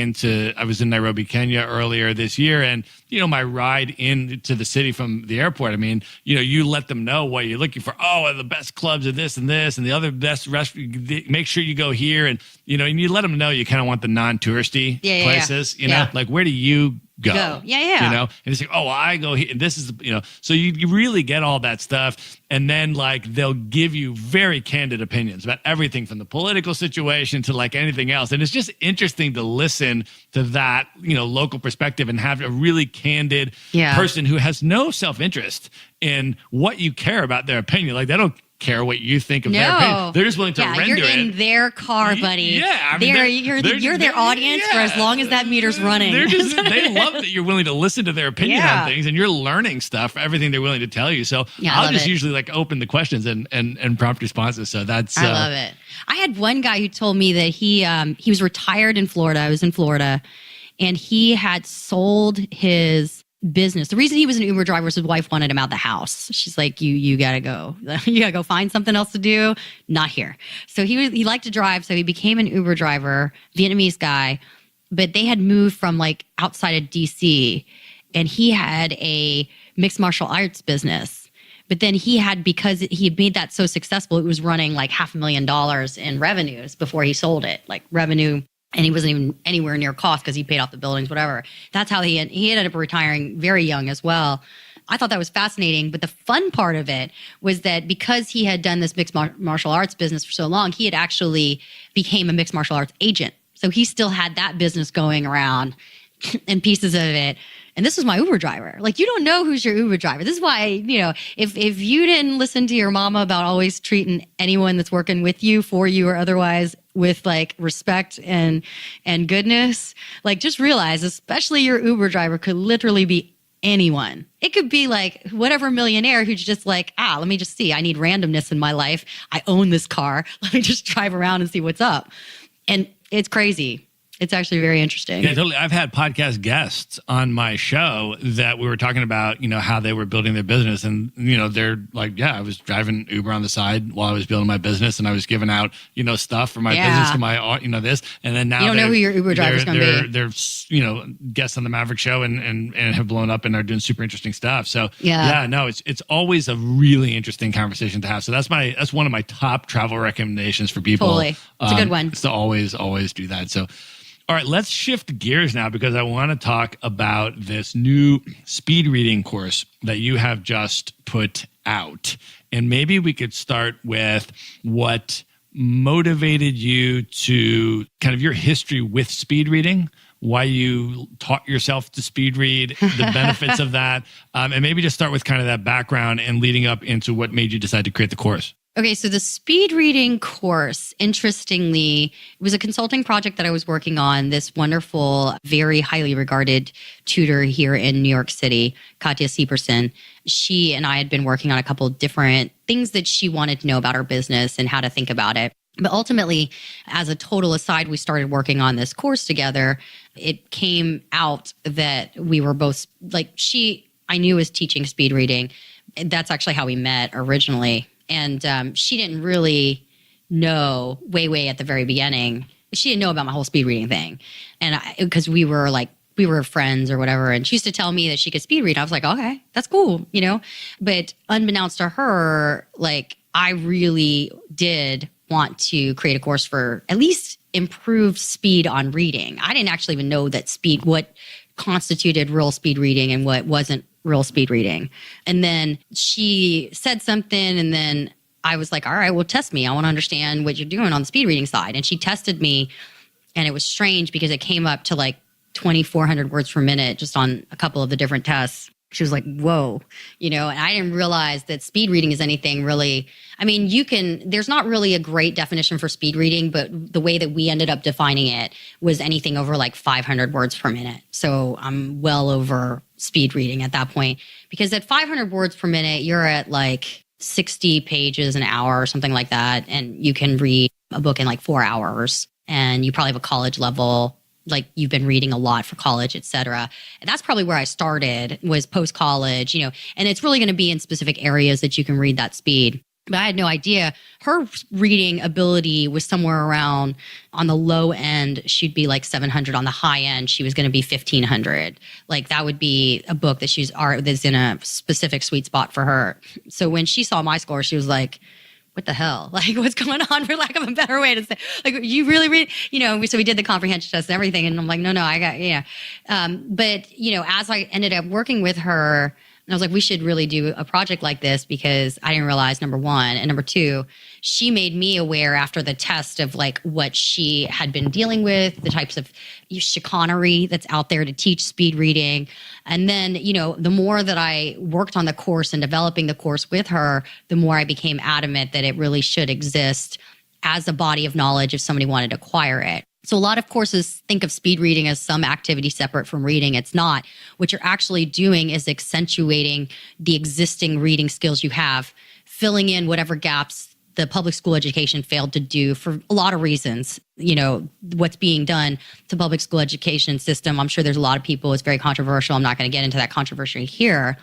I was in Nairobi, Kenya earlier this year, and, my ride into the city from the airport, I mean, you let them know what you're looking for. Oh, the best clubs are this and this, and the other best restaurant, make sure you go here. And, and you let them know you kind of want the non-touristy places, like where do you go? And it's like, oh, well, I go here. And this is, so you really get all that stuff. And then like, they'll give you very candid opinions about everything from the political situation to like anything else. And it's just interesting to listen to that, local perspective and have a really candid person who has no self-interest in what you care about their opinion. Like they don't care what you think of their opinion. They're just willing to render you're it. in their car, buddy. Yeah, I mean, you're their audience for as long as that meter's running. They love that you're willing to listen to their opinion on things, and you're learning stuff, everything they're willing to tell you. So I'll just usually like open the questions and prompt responses. So that's I love it. I had one guy who told me that he was retired in Florida. I was in Florida, and he had sold his business. The reason he was an Uber driver was his wife wanted him out the house. She's like, you gotta go. You gotta go find something else to do. Not here. So he liked to drive. So he became an Uber driver, Vietnamese guy, but they had moved from like outside of DC, and he had a mixed martial arts business. But then because he had made that so successful, it was running like $500,000 in revenues before he sold it, like revenue. And he wasn't even anywhere near cost because he paid off the buildings, whatever. That's how he ended up retiring very young as well. I thought that was fascinating. But the fun part of it was that because he had done this mixed martial arts business for so long, he had actually became a mixed martial arts agent. So he still had that business going around and pieces of it. And this was my Uber driver. Like, you don't know who's your Uber driver. This is why, if you didn't listen to your mama about always treating anyone that's working with you, for you, or otherwise with like respect and goodness, like just realize, especially your Uber driver could literally be anyone. It could be like whatever millionaire who's just like, let me just see. I need randomness in my life. I own this car. Let me just drive around and see what's up. And it's crazy. It's actually very interesting. Yeah, totally. I've had podcast guests on my show that we were talking about, how they were building their business. And, they're like, I was driving Uber on the side while I was building my business, and I was giving out, stuff for my business to my, this. And then now you don't know who your Uber driver's going to be. They're, guests on the Maverick Show and have blown up and are doing super interesting stuff. So it's always a really interesting conversation to have. So that's one of my top travel recommendations for people. Totally. It's a good one. It's to always do that. So, all right, let's shift gears now because I want to talk about this new speed reading course that you have just put out. And maybe we could start with what motivated you to kind of your history with speed reading, why you taught yourself to speed read, the benefits of that, and maybe just start with kind of that background and leading up into what made you decide to create the course. Okay, so the speed reading course, interestingly, was a consulting project that I was working on. This wonderful, very highly regarded tutor here in New York City, Katya Sieperson. She and I had been working on a couple of different things that she wanted to know about her business and how to think about it. But ultimately, as a total aside, we started working on this course together. It came out that we were both, I knew was teaching speed reading. That's actually how we met originally. And she didn't really know way at the very beginning. She didn't know about my whole speed reading thing. And because we were friends or whatever. And she used to tell me that she could speed read. I was like, okay, that's cool, But unbeknownst to her, I really did want to create a course for at least improved speed on reading. I didn't actually even know that what constituted real speed reading and what wasn't real speed reading. And then she said something, and then I was like, all right, well, test me. I want to understand what you're doing on the speed reading side. And she tested me, and it was strange because it came up to like 2,400 words per minute just on a couple of the different tests. She was like, whoa, and I didn't realize that speed reading is anything really. I mean, there's not really a great definition for speed reading, but the way that we ended up defining it was anything over like 500 words per minute. So I'm well over speed reading at that point, because at 500 words per minute, you're at like 60 pages an hour or something like that. And you can read a book in like 4 hours, and you probably have a college level like you've been reading a lot for college, et cetera. And that's probably where I started, was post-college, and it's really going to be in specific areas that you can read that speed. But I had no idea. Her reading ability was somewhere around, on the low end, she'd be like 700. On the high end, she was going to be 1,500. Like that would be a book that's in a specific sweet spot for her. So when she saw my score, she was like, what the hell? Like, what's going on, for lack of a better way to say, like, you really read, so we did the comprehension test and everything. And I'm like, no, I got, yeah. But, as I ended up working with her, I was like, we should really do a project like this, because I didn't realize, number one. And number two, she made me aware after the test of like what she had been dealing with, the types of chicanery that's out there to teach speed reading. And then, the more that I worked on the course and developing the course with her, the more I became adamant that it really should exist as a body of knowledge if somebody wanted to acquire it. So a lot of courses think of speed reading as some activity separate from reading. It's not. What you're actually doing is accentuating the existing reading skills you have, filling in whatever gaps the public school education failed to do for a lot of reasons. What's being done to public school education system, I'm sure there's a lot of people, it's very controversial. I'm not going to get into that controversy here.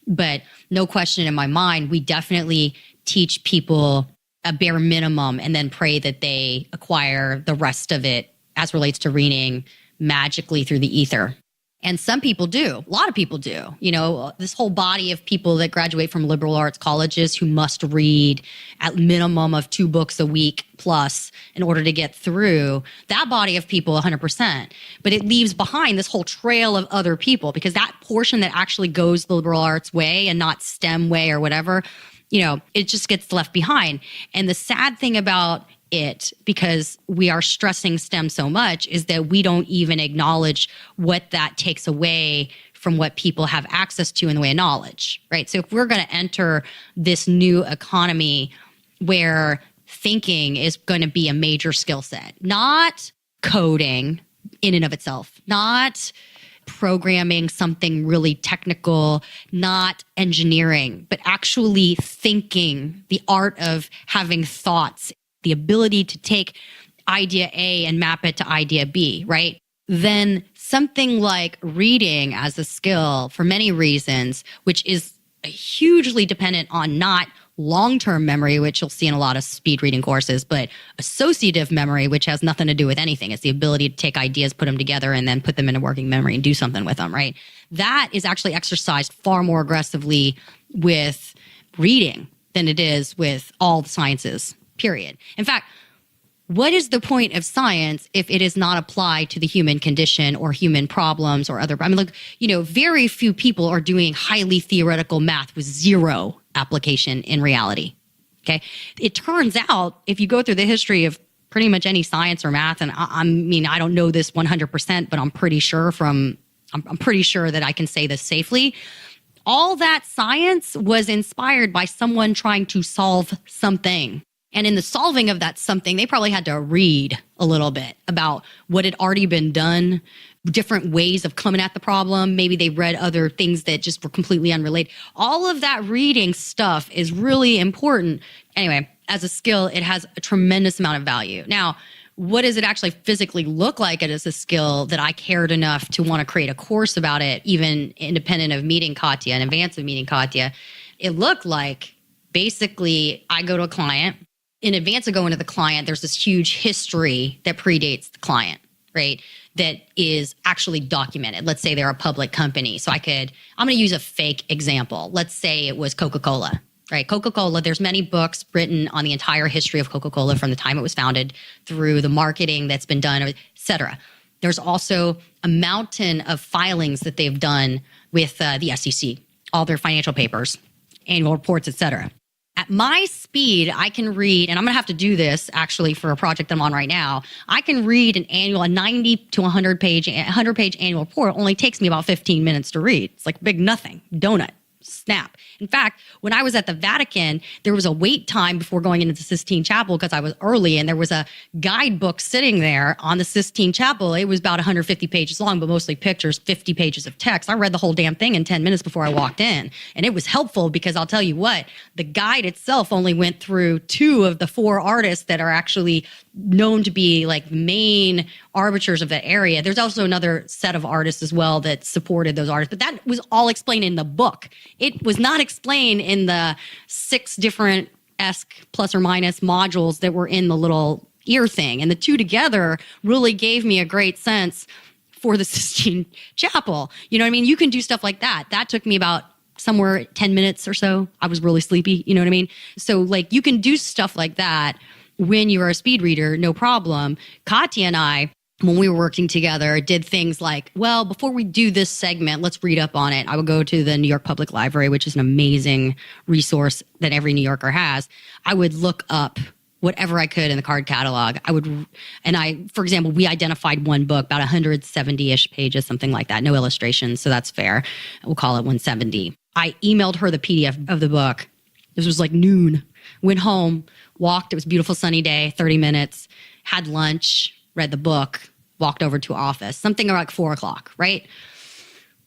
But no question in my mind, we definitely teach people a bare minimum and then pray that they acquire the rest of it as relates to reading magically through the ether. And some people do. A lot of people do. This whole body of people that graduate from liberal arts colleges who must read at minimum of 2 books a week plus in order to get through, that body of people 100%. But it leaves behind this whole trail of other people, because that portion that actually goes the liberal arts way and not STEM way or whatever, it just gets left behind. And the sad thing about it, because we are stressing STEM so much, is that we don't even acknowledge what that takes away from what people have access to in the way of knowledge, right? So if we're going to enter this new economy where thinking is going to be a major skill set, not coding in and of itself, not programming something really technical, not engineering, but actually thinking, the art of having thoughts, the ability to take idea A and map it to idea B, right? Then something like reading as a skill, for many reasons, which is hugely dependent on not long-term memory, which you'll see in a lot of speed reading courses, but associative memory, which has nothing to do with anything. It's the ability to take ideas, put them together, and then put them into working memory and do something with them, right? That is actually exercised far more aggressively with reading than it is with all the sciences, period. In fact, what is the point of science if it is not applied to the human condition or human problems or other? Very few people are doing highly theoretical math with zero application in reality. Okay. It turns out, if you go through the history of pretty much any science or math, and I don't know this 100%, but I'm pretty sure that I can say this safely. All that science was inspired by someone trying to solve something. And in the solving of that something, they probably had to read a little bit about what had already been done, different ways of coming at the problem. Maybe they read other things that just were completely unrelated. All of that reading stuff is really important. Anyway, as a skill, it has a tremendous amount of value. Now, what does it actually physically look like as a skill that I cared enough to want to create a course about it, even independent of meeting Katya, in advance of meeting Katya? It looked like, basically, I go to a client. In advance of going to the client, there's this huge history that predates the client, right? That is actually documented. Let's say they're a public company. So I'm going to use a fake example. Let's say it was Coca-Cola, right? Coca-Cola, there's many books written on the entire history of Coca-Cola from the time it was founded through the marketing that's been done, et cetera. There's also a mountain of filings that they've done with the SEC, all their financial papers, annual reports, et cetera. At my speed, I can read, and I'm going to have to do this actually for a project that I'm on right now. I can read a 90 to 100 page annual report. It only takes me about 15 minutes to read. It's like big nothing, donut, snap. In fact, when I was at the Vatican, there was a wait time before going into the Sistine Chapel because I was early, and there was a guidebook sitting there on the Sistine Chapel. It was about 150 pages long, but mostly pictures, 50 pages of text. I read the whole damn thing in 10 minutes before I walked in. And it was helpful because I'll tell you what, the guide itself only went through 2 of the 4 artists that are actually known to be like main arbiters of the area. There's also another set of artists as well that supported those artists, but that was all explained in the book. It was not explained in the 6 different plus or minus modules that were in the little ear thing. And the two together really gave me a great sense for the Sistine Chapel. You know what I mean? You can do stuff like that. That took me about somewhere 10 minutes or so. I was really sleepy. You know what I mean? So like you can do stuff like that when you're a speed reader, no problem. Katya and I, when we were working together, did things like, well, before we do this segment, let's read up on it. I would go to the New York Public Library, which is an amazing resource that every New Yorker has. I would look up whatever I could in the card catalog. For example, we identified one book, about 170-ish pages, something like that. No illustrations, so that's fair. We'll call it 170. I emailed her the PDF of the book. This was like noon. Went home, walked. It was a beautiful sunny day, 30 minutes, had lunch, read the book, walked over to office, something like 4 o'clock, right?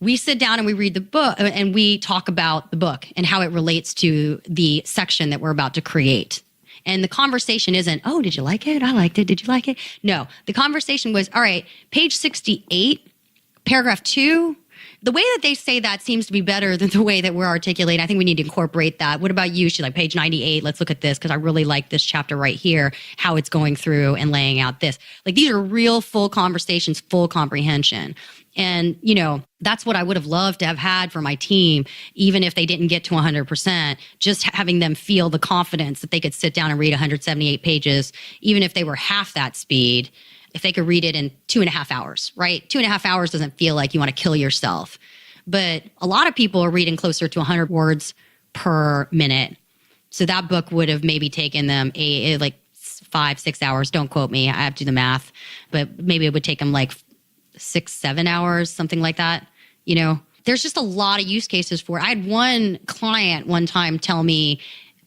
We sit down and we read the book and we talk about the book and how it relates to the section that we're about to create. And the conversation isn't, oh, did you like it? I liked it. Did you like it? No, the conversation was, all right, page 68, paragraph 2, the way that they say that seems to be better than the way that we're articulating. I think we need to incorporate that. What about you? She's like, page 98, let's look at this because I really like this chapter right here, how it's going through and laying out this. Like these are real full conversations, full comprehension. And, you know, that's what I would have loved to have had for my team, even if they didn't get to 100%, just having them feel the confidence that they could sit down and read 178 pages, even if they were half that speed, if they could read it in 2.5 hours, right? 2.5 hours doesn't feel like you want to kill yourself. But a lot of people are reading closer to 100 words per minute. So that book would have maybe taken them like 5-6 hours. Don't quote me. I have to do the math. But maybe it would take them like 6-7 hours, something like that. You know, there's just a lot of use cases for it. I had one client one time tell me,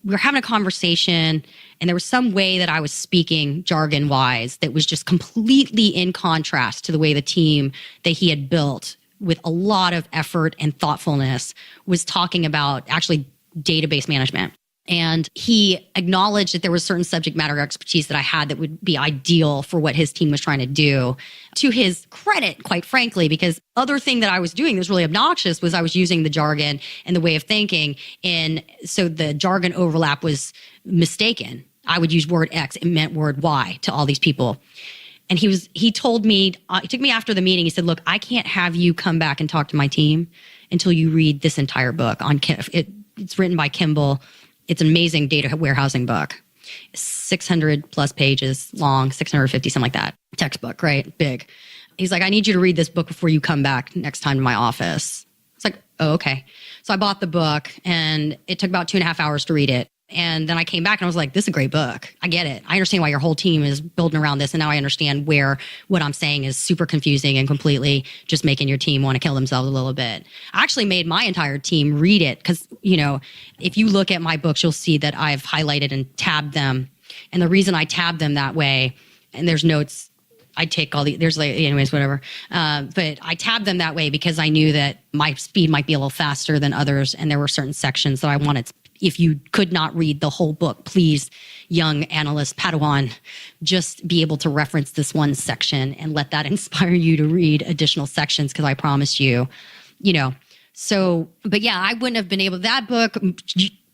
we were having a conversation and there was some way that I was speaking jargon wise that was just completely in contrast to the way the team that he had built with a lot of effort and thoughtfulness was talking about actually database management. And he acknowledged that there was certain subject matter expertise that I had that would be ideal for what his team was trying to do. To his credit, quite frankly, because other thing that I was doing that was really obnoxious was I was using the jargon and the way of thinking. And so the jargon overlap was mistaken. I would use word X, it meant word Y to all these people. And he told me, he took me after the meeting. He said, look, I can't have you come back and talk to my team until you read this entire book on it's written by Kimball. It's an amazing data warehousing book, 600 plus pages long, 650, something like that. Textbook, right? Big. He's like, I need you to read this book before you come back next time to my office. It's like, oh, okay. So I bought the book and it took about 2.5 hours to read it. And then I came back and I was like, this is a great book. I get it. I understand why your whole team is building around this. And now I understand where what I'm saying is super confusing and completely just making your team want to kill themselves a little bit. I actually made my entire team read it because, you know, if you look at my books, you'll see that I've highlighted and tabbed them. And the reason I tabbed them that way, and there's notes, I take all there's like, anyways, whatever. But I tabbed them that way because I knew that my speed might be a little faster than others. And there were certain sections that I wanted. If you could not read the whole book, please, young analyst Padawan, just be able to reference this one section and let that inspire you to read additional sections because I promise you, you know. So, but yeah, I wouldn't have been able, that book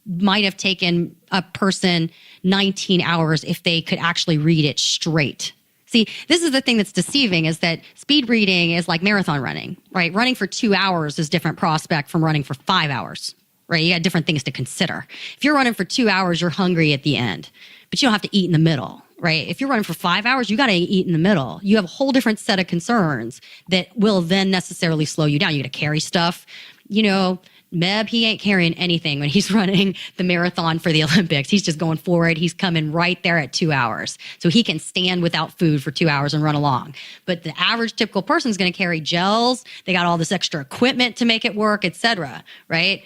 might have taken a person 19 hours if they could actually read it straight. See, this is the thing that's deceiving is that speed reading is like marathon running, right? Running for 2 hours is different prospect from running for 5 hours. Right? You got different things to consider. If you're running for 2 hours, you're hungry at the end, but you don't have to eat in the middle, right? If you're running for 5 hours, you got to eat in the middle. You have a whole different set of concerns that will then necessarily slow you down. You got to carry stuff. You know, Meb, he ain't carrying anything when he's running the marathon for the Olympics. He's just going forward. He's coming right there at 2 hours. So he can stand without food for 2 hours and run along. But the average typical person is going to carry gels. They got all this extra equipment to make it work, et cetera, right?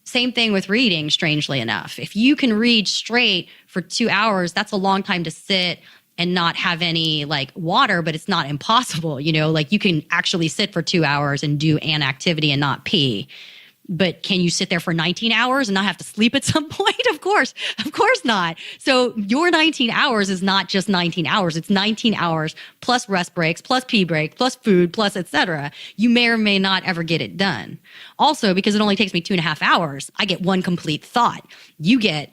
Same thing with reading, strangely enough. If you can read straight for 2 hours, that's a long time to sit and not have any like water, but it's not impossible. You know, like you can actually sit for 2 hours and do an activity and not pee. But can you sit there for 19 hours and not have to sleep at some point? Of course not. So your 19 hours is not just 19 hours. It's 19 hours plus rest breaks, plus pee break, plus food, plus etc. You may or may not ever get it done. Also, because it only takes me 2.5 hours, I get one complete thought. You get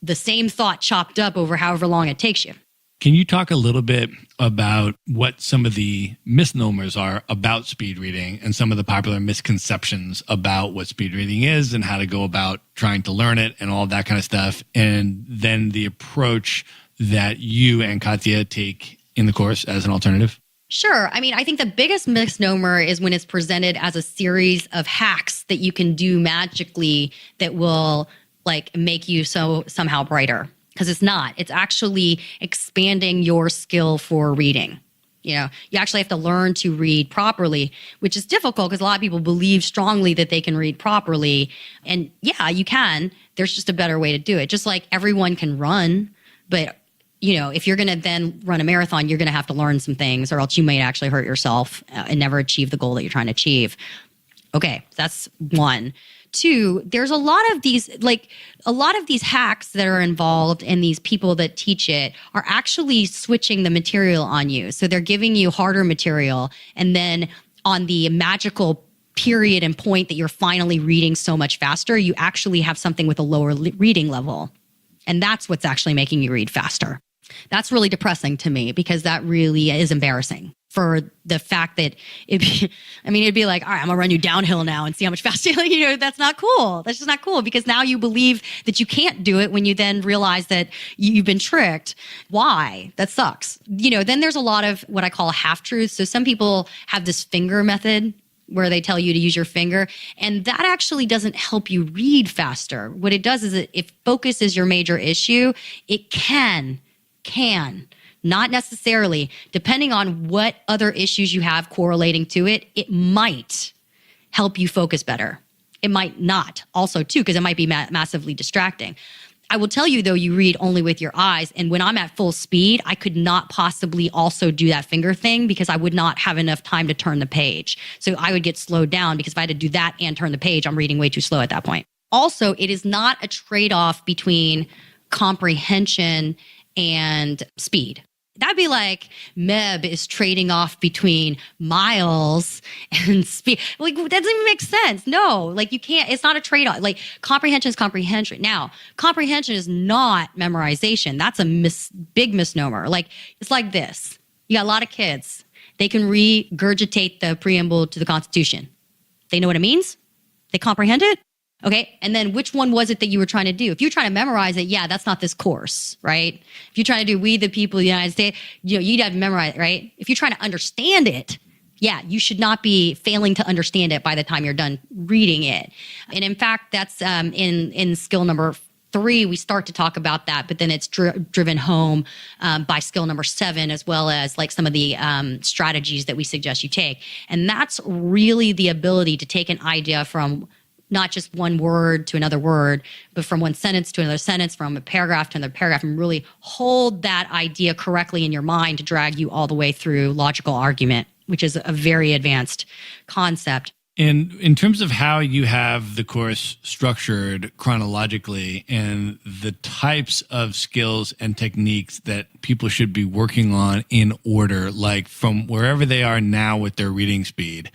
the same thought chopped up over however long it takes you. Can you talk a little bit about what some of the misnomers are about speed reading and some of the popular misconceptions about what speed reading is and how to go about trying to learn it and all that kind of stuff, and then the approach that you and Katya take in the course as an alternative? Sure. I mean, I think the biggest misnomer is when it's presented as a series of hacks that you can do magically that will like make you somehow brighter. Because it's not. It's actually expanding your skill for reading. You know, you actually have to learn to read properly, which is difficult because a lot of people believe strongly that they can read properly. And yeah, you can. There's just a better way to do it. Just like everyone can run, but you know, if you're going to then run a marathon, you're going to have to learn some things or else you might actually hurt yourself and never achieve the goal that you're trying to achieve. Okay, that's one. Two, there's a lot of these hacks that are involved, and these people that teach it are actually switching the material on you. So they're giving you harder material, and then on the magical period and point that you're finally reading so much faster, you actually have something with a lower reading level. And that's what's actually making you read faster. That's really depressing to me because that really is embarrassing for the fact that it'd be like, all right, I'm gonna run you downhill now and see how much faster, that's not cool. That's just not cool because now you believe that you can't do it when you then realize that you've been tricked. Why? That sucks. Then there's a lot of what I call half-truths. So some people have this finger method where they tell you to use your finger, and that actually doesn't help you read faster. What it does is if focus is your major issue, it can, not necessarily, depending on what other issues you have correlating to it, it might help you focus better. It might not also too, because it might be massively distracting. I will tell you though, you read only with your eyes. And when I'm at full speed, I could not possibly also do that finger thing because I would not have enough time to turn the page. So I would get slowed down because if I had to do that and turn the page, I'm reading way too slow at that point. Also, it is not a trade-off between comprehension and speed. That'd be like Meb is trading off between miles and speed. Like, that doesn't even make sense. No, like you can't, it's not a trade-off. Like comprehension is comprehension. Now, comprehension is not memorization. That's a big misnomer. Like, it's like this. You got a lot of kids. They can regurgitate the preamble to the Constitution. They know what it means. They comprehend it. Okay. And then which one was it that you were trying to do? If you're trying to memorize it, yeah, that's not this course, right? If you're trying to do We the People of the United States, you'd have to memorize it, right? If you're trying to understand it, yeah, you should not be failing to understand it by the time you're done reading it. And in fact, that's in skill number 3, we start to talk about that, but then it's driven home by skill number 7, as well as like some of the strategies that we suggest you take. And that's really the ability to take an idea from not just one word to another word, but from one sentence to another sentence, from a paragraph to another paragraph, and really hold that idea correctly in your mind to drag you all the way through logical argument, which is a very advanced concept. And in terms of how you have the course structured chronologically and the types of skills and techniques that people should be working on in order, like from wherever they are now with their reading speed,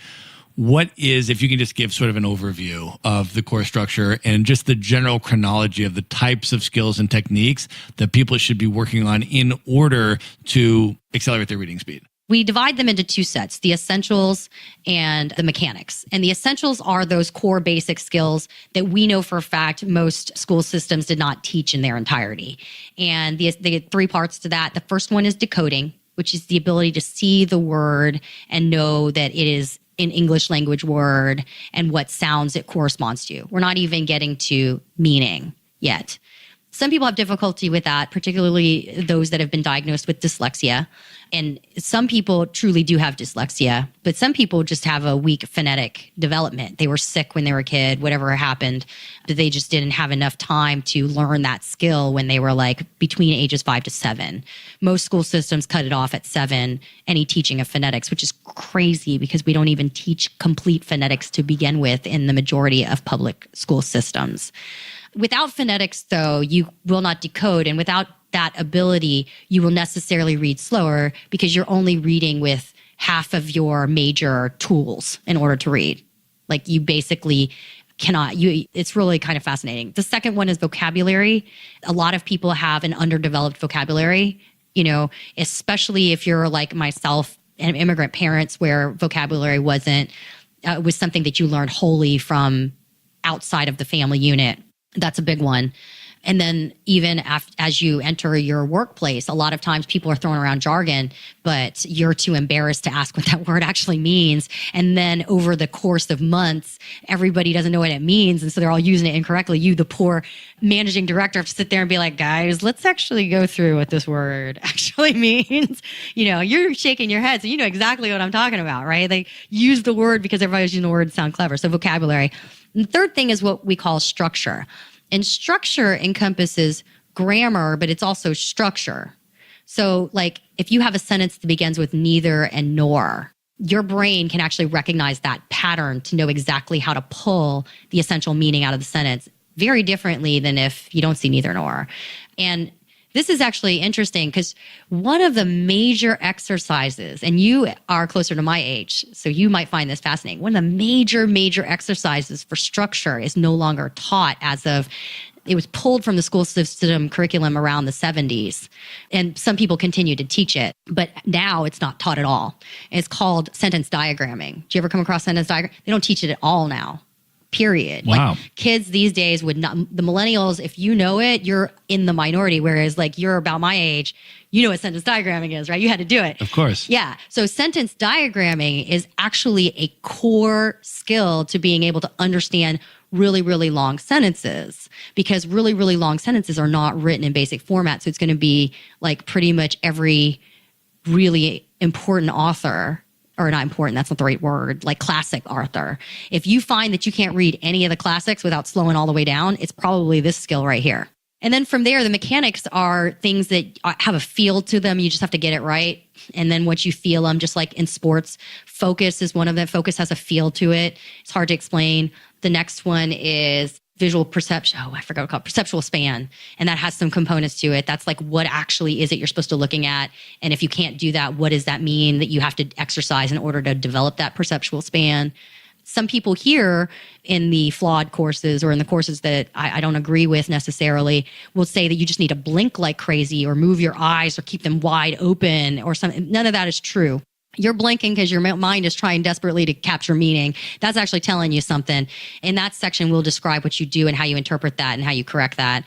what is, if you can just give sort of an overview of the course structure and just the general chronology of the types of skills and techniques that people should be working on in order to accelerate their reading speed? We divide them into 2 sets, the essentials and the mechanics. And the essentials are those core basic skills that we know for a fact most school systems did not teach in their entirety. And the 3 parts to that. The first one is decoding, which is the ability to see the word and know that it is an English language word and what sounds it corresponds to. We're not even getting to meaning yet. Some people have difficulty with that, particularly those that have been diagnosed with dyslexia. And some people truly do have dyslexia, but some people just have a weak phonetic development. They were sick when they were a kid, whatever happened, but they just didn't have enough time to learn that skill when they were like between ages 5 to 7. Most school systems cut it off at 7, any teaching of phonetics, which is crazy because we don't even teach complete phonetics to begin with in the majority of public school systems. Without phonetics, though, you will not decode. And without that ability, you will necessarily read slower because you're only reading with half of your major tools in order to read. Like you basically cannot, it's really kind of fascinating. The second one is vocabulary. A lot of people have an underdeveloped vocabulary, especially if you're like myself and immigrant parents where vocabulary was something that you learned wholly from outside of the family unit. That's a big one. And then even as you enter your workplace, a lot of times people are throwing around jargon, but you're too embarrassed to ask what that word actually means. And then over the course of months, everybody doesn't know what it means. And so they're all using it incorrectly. You, the poor managing director, have to sit there and be like, guys, let's actually go through what this word actually means. You're shaking your head. So you know exactly what I'm talking about, right? They use the word because everybody's using the word to sound clever. So vocabulary. And the third thing is what we call structure. And structure encompasses grammar, but it's also structure. So like if you have a sentence that begins with neither and nor, your brain can actually recognize that pattern to know exactly how to pull the essential meaning out of the sentence very differently than if you don't see neither nor. And this is actually interesting because one of the major exercises, and you are closer to my age, so you might find this fascinating. One of the major exercises for structure is no longer taught it was pulled from the school system curriculum around the 70s. And some people continue to teach it, but now it's not taught at all. It's called sentence diagramming. Do you ever come across sentence diagram? They don't teach it at all now. Period. Wow. Like kids these days would not, the millennials, if you know it, you're in the minority. Whereas like you're about my age, you know what sentence diagramming is, right? You had to do it. Of course. Yeah. So sentence diagramming is actually a core skill to being able to understand really long sentences, because really long sentences are not written in basic format. So it's going to be like pretty much every really important author, or not important, that's not the right word, like classic author. If you find that you can't read any of the classics without slowing all the way down, it's probably this skill right here. And then from there, the mechanics are things that have a feel to them. You just have to get it right. And then once you feel them, just like in sports, focus is one of them. Focus has a feel to it. It's hard to explain. The next one is visual perception. Oh, I forgot what it's called. Perceptual span. And that has some components to it. That's like what actually is it you're supposed to looking at. And if you can't do that, what does that mean that you have to exercise in order to develop that perceptual span? Some people here in the flawed courses or in the courses that I don't agree with necessarily will say that you just need to blink like crazy or move your eyes or keep them wide open or something. None of that is true. You're blinking because your mind is trying desperately to capture meaning. That's actually telling you something. In that section, we'll describe what you do and how you interpret that and how you correct that.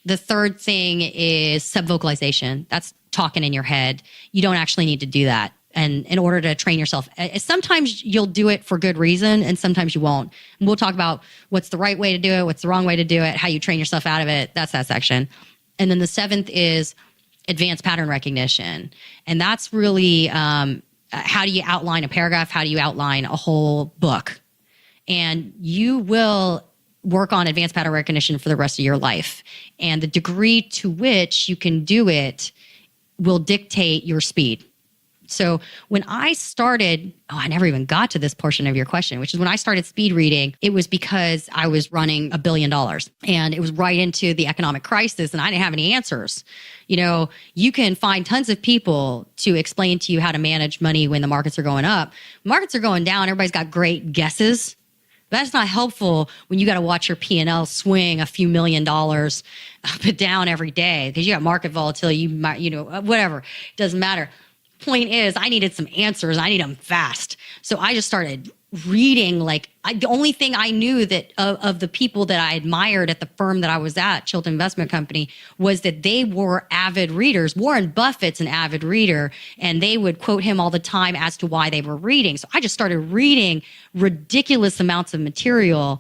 The third thing is subvocalization. That's talking in your head. You don't actually need to do that. And in order to train yourself, sometimes you'll do it for good reason and sometimes you won't. And we'll talk about what's the right way to do it, what's the wrong way to do it, how you train yourself out of it. That's that section. And then the seventh is advanced pattern recognition. And that's really how do you outline a paragraph? How do you outline a whole book? And you will work on advanced pattern recognition for the rest of your life. And the degree to which you can do it will dictate your speed. So when I started, I never even got to this portion of your question, which is when I started speed reading, it was because I was running $1 billion and it was right into the economic crisis and I didn't have any answers. You can find tons of people to explain to you how to manage money when the markets are going up. Markets are going down. Everybody's got great guesses. That's not helpful when you got to watch your P&L swing a few $1 million up and down every day because you got market volatility, you might, whatever. It doesn't matter. Point is, I needed some answers. I need them fast. So I just started reading. The only thing I knew that of the people that I admired at the firm that I was at, Chilton Investment Company, was that they were avid readers. Warren Buffett's an avid reader, and they would quote him all the time as to why they were reading. So I just started reading ridiculous amounts of material.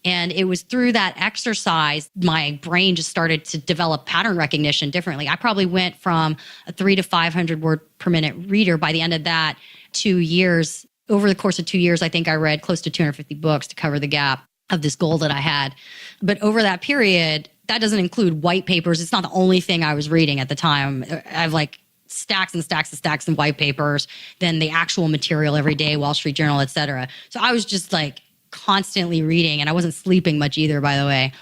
And it was through that exercise, my brain just started to develop pattern recognition differently. I probably went from a 300 to 500 word per minute reader. By the end of that 2 years, over the course of 2 years, I think I read close to 250 books to cover the gap of this goal that I had. But over that period, that doesn't include white papers. It's not the only thing I was reading at the time. I have like stacks and stacks and stacks of white papers, then the actual material every day, Wall Street Journal, et cetera. So I was just like constantly reading, and I wasn't sleeping much either, by the way.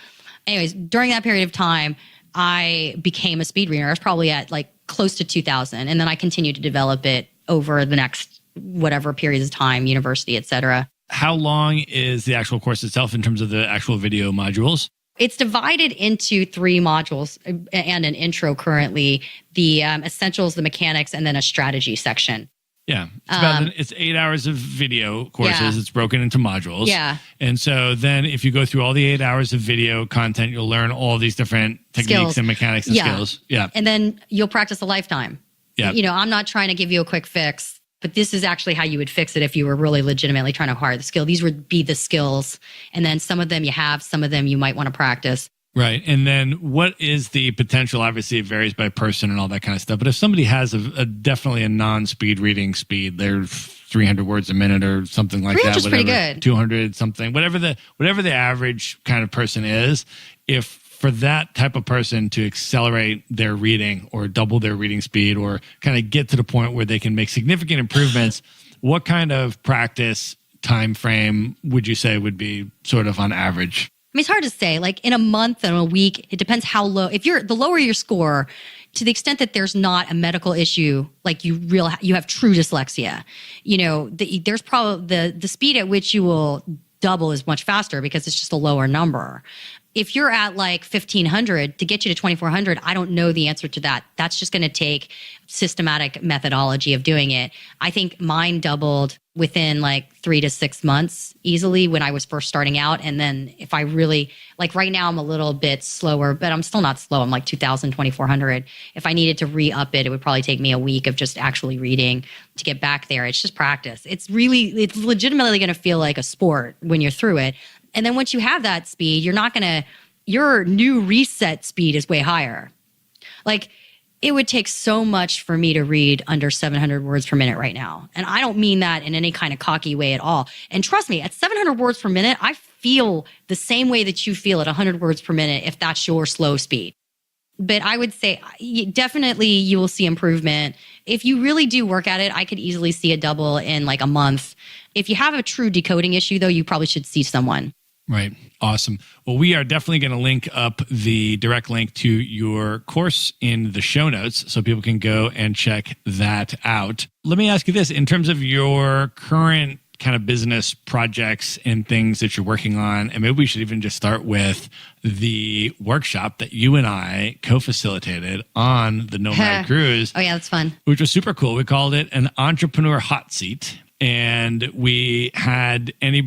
Anyways, during that period of time, I became a speed reader. I was probably at like close to 2,000. And then I continued to develop it over the next whatever periods of time, university, et cetera. How long is the actual course itself in terms of the actual video modules? It's divided into 3 modules and an intro currently, the essentials, the mechanics, and then a strategy section. Yeah. It's 8 hours of video courses. Yeah. It's broken into modules. Yeah. And so then if you go through all the 8 hours of video content, you'll learn all these different techniques Skills. and mechanics and skills. Yeah. And then you'll practice a lifetime. Yeah. You know, I'm not trying to give you a quick fix, but this is actually how you would fix it if you were really legitimately trying to acquire the skill. These would be the skills. And then some of them you have, some of them you might want to practice. Right. And then what is the potential? Obviously, it varies by person and all that kind of stuff. But if somebody has definitely a non-speed reading speed, they're 300 words a minute or something like that. 300's pretty good. 200 something, whatever the average kind of person is. If for that type of person to accelerate their reading or double their reading speed or kind of get to the point where they can make significant improvements, what kind of practice time frame would you say would be sort of on average? I mean, it's hard to say. Like in a month and a week, it depends how low. If the lower your score, to the extent that there's not a medical issue, like you have true dyslexia, you know, there's probably the speed at which you will double is much faster because it's just a lower number. If you're at like 1,500, to get you to 2,400, I don't know the answer to that. That's just going to take systematic methodology of doing it. I think mine doubled within like 3 to 6 months easily when I was first starting out. And then if I really, like right now I'm a little bit slower, but I'm still not slow. I'm like 2,000, 2,400. If I needed to re-up it, it would probably take me a week of just actually reading to get back there. It's just practice. It's legitimately going to feel like a sport when you're through it. And then once you have that speed, your new reset speed is way higher. Like it would take so much for me to read under 700 words per minute right now. And I don't mean that in any kind of cocky way at all. And trust me, at 700 words per minute, I feel the same way that you feel at 100 words per minute if that's your slow speed. But I would say definitely you will see improvement. If you really do work at it, I could easily see a double in like a month. If you have a true decoding issue, though, you probably should see someone. Right. Awesome. Well, we are definitely going to link up the direct link to your course in the show notes so people can go and check that out. Let me ask you this. In terms of your current kind of business projects and things that you're working on, and maybe we should even just start with the workshop that you and I co-facilitated on the Nomad Cruise. Oh, yeah, that's fun. Which was super cool. We called it an entrepreneur hot seat. And we had any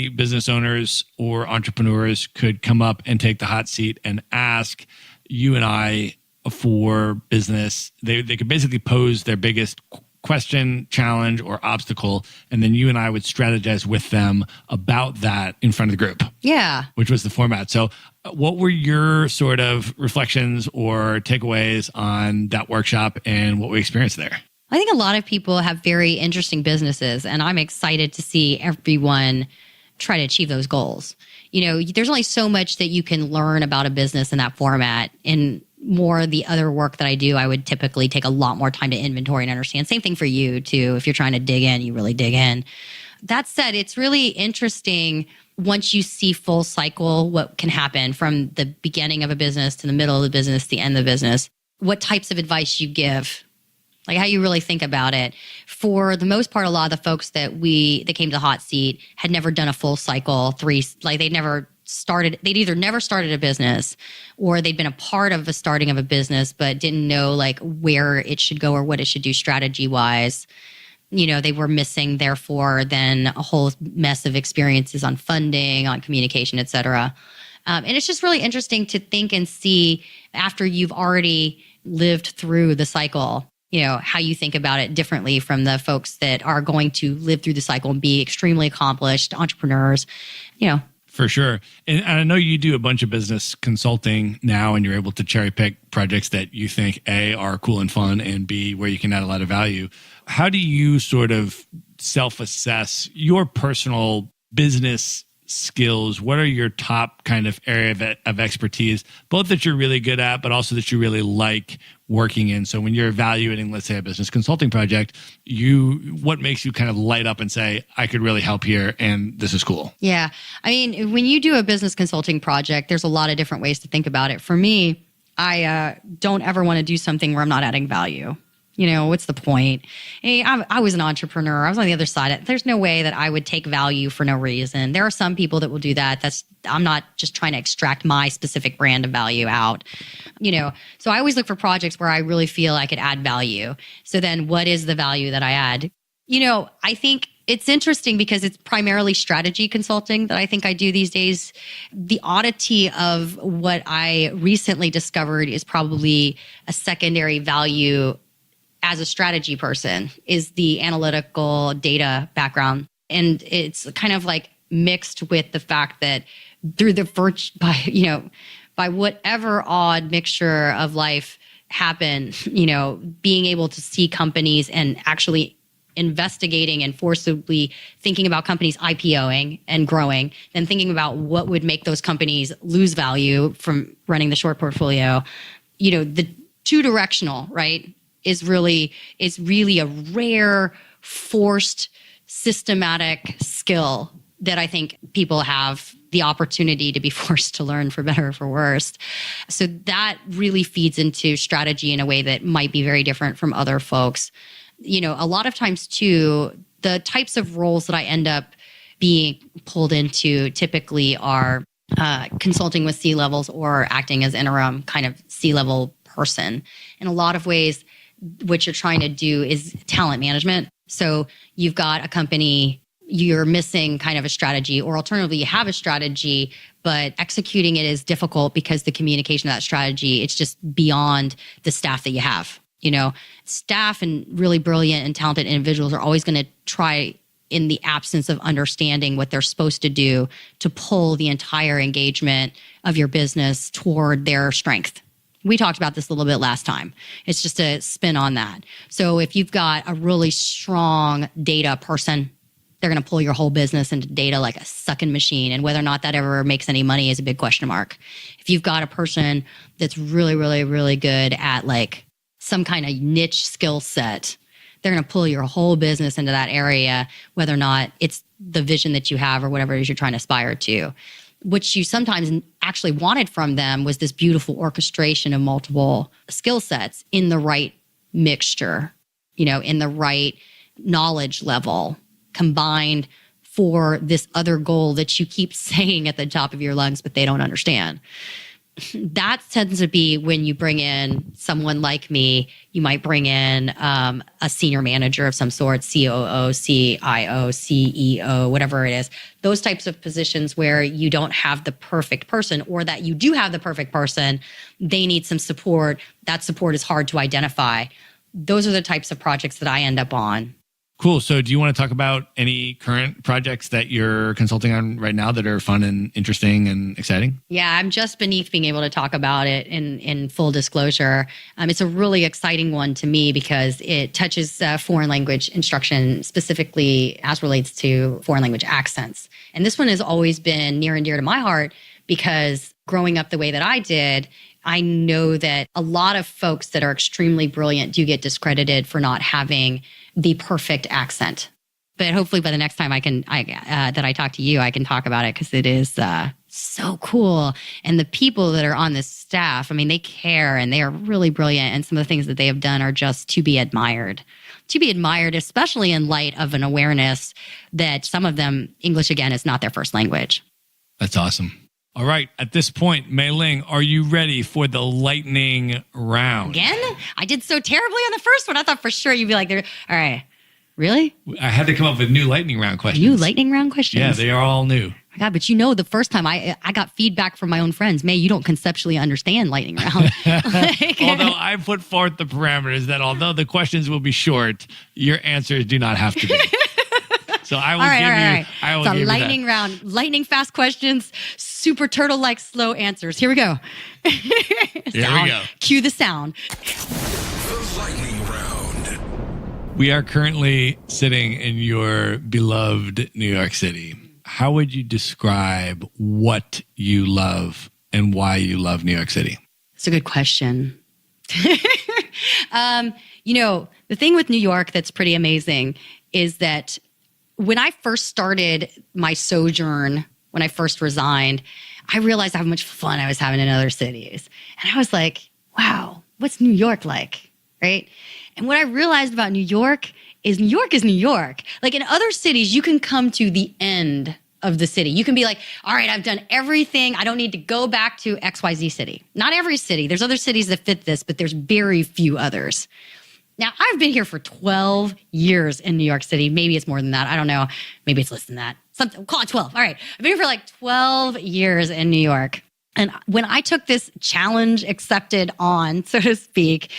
business owners or entrepreneurs could come up and take the hot seat and ask you and I for business. They could basically pose their biggest question, challenge, or obstacle. And then you and I would strategize with them about that in front of the group. Yeah. Which was the format. So what were your sort of reflections or takeaways on that workshop and what we experienced there? I think a lot of people have very interesting businesses, and I'm excited to see everyone try to achieve those goals. You know, there's only so much that you can learn about a business in that format. In more of the other work that I do, I would typically take a lot more time to inventory and understand. Same thing for you, too. If you're trying to dig in, you really dig in. That said, it's really interesting once you see full cycle what can happen from the beginning of a business to the middle of the business, the end of the business, what types of advice you give. Like how you really think about it. For the most part, a lot of the folks that came to the hot seat had never done a full cycle they'd either never started a business or they'd been a part of the starting of a business, but didn't know like where it should go or what it should do strategy wise. You know, they were missing therefore then a whole mess of experiences on funding, on communication, et cetera. And it's just really interesting to think and see after you've already lived through the cycle, you know, how you think about it differently from the folks that are going to live through the cycle and be extremely accomplished entrepreneurs, you know, For sure. And I know you do a bunch of business consulting now, and you're able to cherry pick projects that you think A, are cool and fun, and B, where you can add a lot of value. How do you sort of self-assess your personal business skills? What are your top kind of area of expertise, both that you're really good at, but also that you really like working in? So when you're evaluating, let's say, a business consulting project, what makes you kind of light up and say, I could really help here and this is cool? Yeah. I mean, when you do a business consulting project, there's a lot of different ways to think about it. For me, I don't ever want to do something where I'm not adding value. What's the point? Hey, I was an entrepreneur. I was on the other side. There's no way that I would take value for no reason. There are some people that will do that. I'm not just trying to extract my specific brand of value out. So I always look for projects where I really feel I could add value. So then what is the value that I add? I think it's interesting because it's primarily strategy consulting that I think I do these days. The oddity of what I recently discovered is probably a secondary value as a strategy person is the analytical data background. And it's kind of like mixed with the fact that through by whatever odd mixture of life happened, being able to see companies and actually investigating and forcibly thinking about companies IPOing and growing, then thinking about what would make those companies lose value from running the short portfolio, the two directional, right? Is really a rare, forced, systematic skill that I think people have the opportunity to be forced to learn, for better or for worse. So that really feeds into strategy in a way that might be very different from other folks. A lot of times too, the types of roles that I end up being pulled into typically are consulting with C-levels or acting as interim kind of C-level person. In a lot of ways, what you're trying to do is talent management. So you've got a company, you're missing kind of a strategy, or alternatively, you have a strategy, but executing it is difficult because the communication of that strategy, it's just beyond the staff that you have. Staff and really brilliant and talented individuals are always going to try, in the absence of understanding what they're supposed to do, to pull the entire engagement of your business toward their strength. We talked about this a little bit last time. It's just a spin on that. So if you've got a really strong data person, they're going to pull your whole business into data like a sucking machine. And whether or not that ever makes any money is a big question mark. If you've got a person that's really, really, really good at like some kind of niche skill set, they're going to pull your whole business into that area, whether or not it's the vision that you have or whatever it is you're trying to aspire to. What you sometimes actually wanted from them was this beautiful orchestration of multiple skill sets in the right mixture, in the right knowledge level, combined for this other goal that you keep saying at the top of your lungs, but they don't understand. That tends to be when you bring in someone like me. You might bring in a senior manager of some sort, COO, CIO, CEO, whatever it is. Those types of positions where you don't have the perfect person, or that you do have the perfect person, they need some support. That support is hard to identify. Those are the types of projects that I end up on. Cool. So do you want to talk about any current projects that you're consulting on right now that are fun and interesting and exciting? Yeah, I'm just beneath being able to talk about it in full disclosure. It's a really exciting one to me because it touches foreign language instruction, specifically as relates to foreign language accents. And this one has always been near and dear to my heart because growing up the way that I did, I know that a lot of folks that are extremely brilliant do get discredited for not having the perfect accent. But hopefully by the next time that I talk to you, I can talk about it because it is so cool. And the people that are on this staff, I mean, they care and they are really brilliant. And some of the things that they have done are just to be admired. To be admired, especially in light of an awareness that some of them, English again, is not their first language. That's awesome. All right. At this point, Mei Ling, are you ready for the lightning round? Again? I did so terribly on the first one. I thought for sure you'd be like, all right, really? I had to come up with new lightning round questions. New lightning round questions? Yeah, they are all new. My God, but the first time I got feedback from my own friends, May, you don't conceptually understand lightning round. Although I put forth the parameters that although the questions will be short, your answers do not have to be. So I will All right, give all right, you. all right. I will It's a give lightning round, lightning fast questions, super turtle-like slow answers. Here we go. Here we go. Cue the sound. The lightning round. We are currently sitting in your beloved New York City. How would you describe what you love and why you love New York City? It's a good question. The thing with New York that's pretty amazing is that when I first started my sojourn, when I first resigned, I realized how much fun I was having in other cities. And I was like, wow, what's New York like, right? And what I realized about New York is New York. Like in other cities, you can come to the end of the city. You can be like, all right, I've done everything. I don't need to go back to XYZ city. Not every city. There's other cities that fit this, but there's very few others. Now, I've been here for 12 years in New York City. Maybe it's more than that. I don't know. Maybe it's less than that. Something, call it 12. All right. I've been here for like 12 years in New York. And when I took this challenge accepted on, so to speak,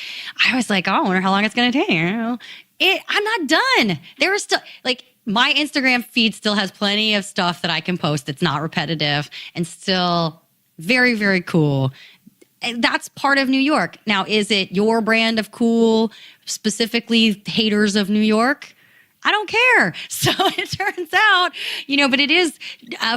I was like, oh, I wonder how long it's going to take. I'm not done. There are still, like, my Instagram feed still has plenty of stuff that I can post that's not repetitive and still very, very cool. That's part of New York. Now, is it your brand of cool, specifically haters of New York? I don't care. So it turns out, but it is,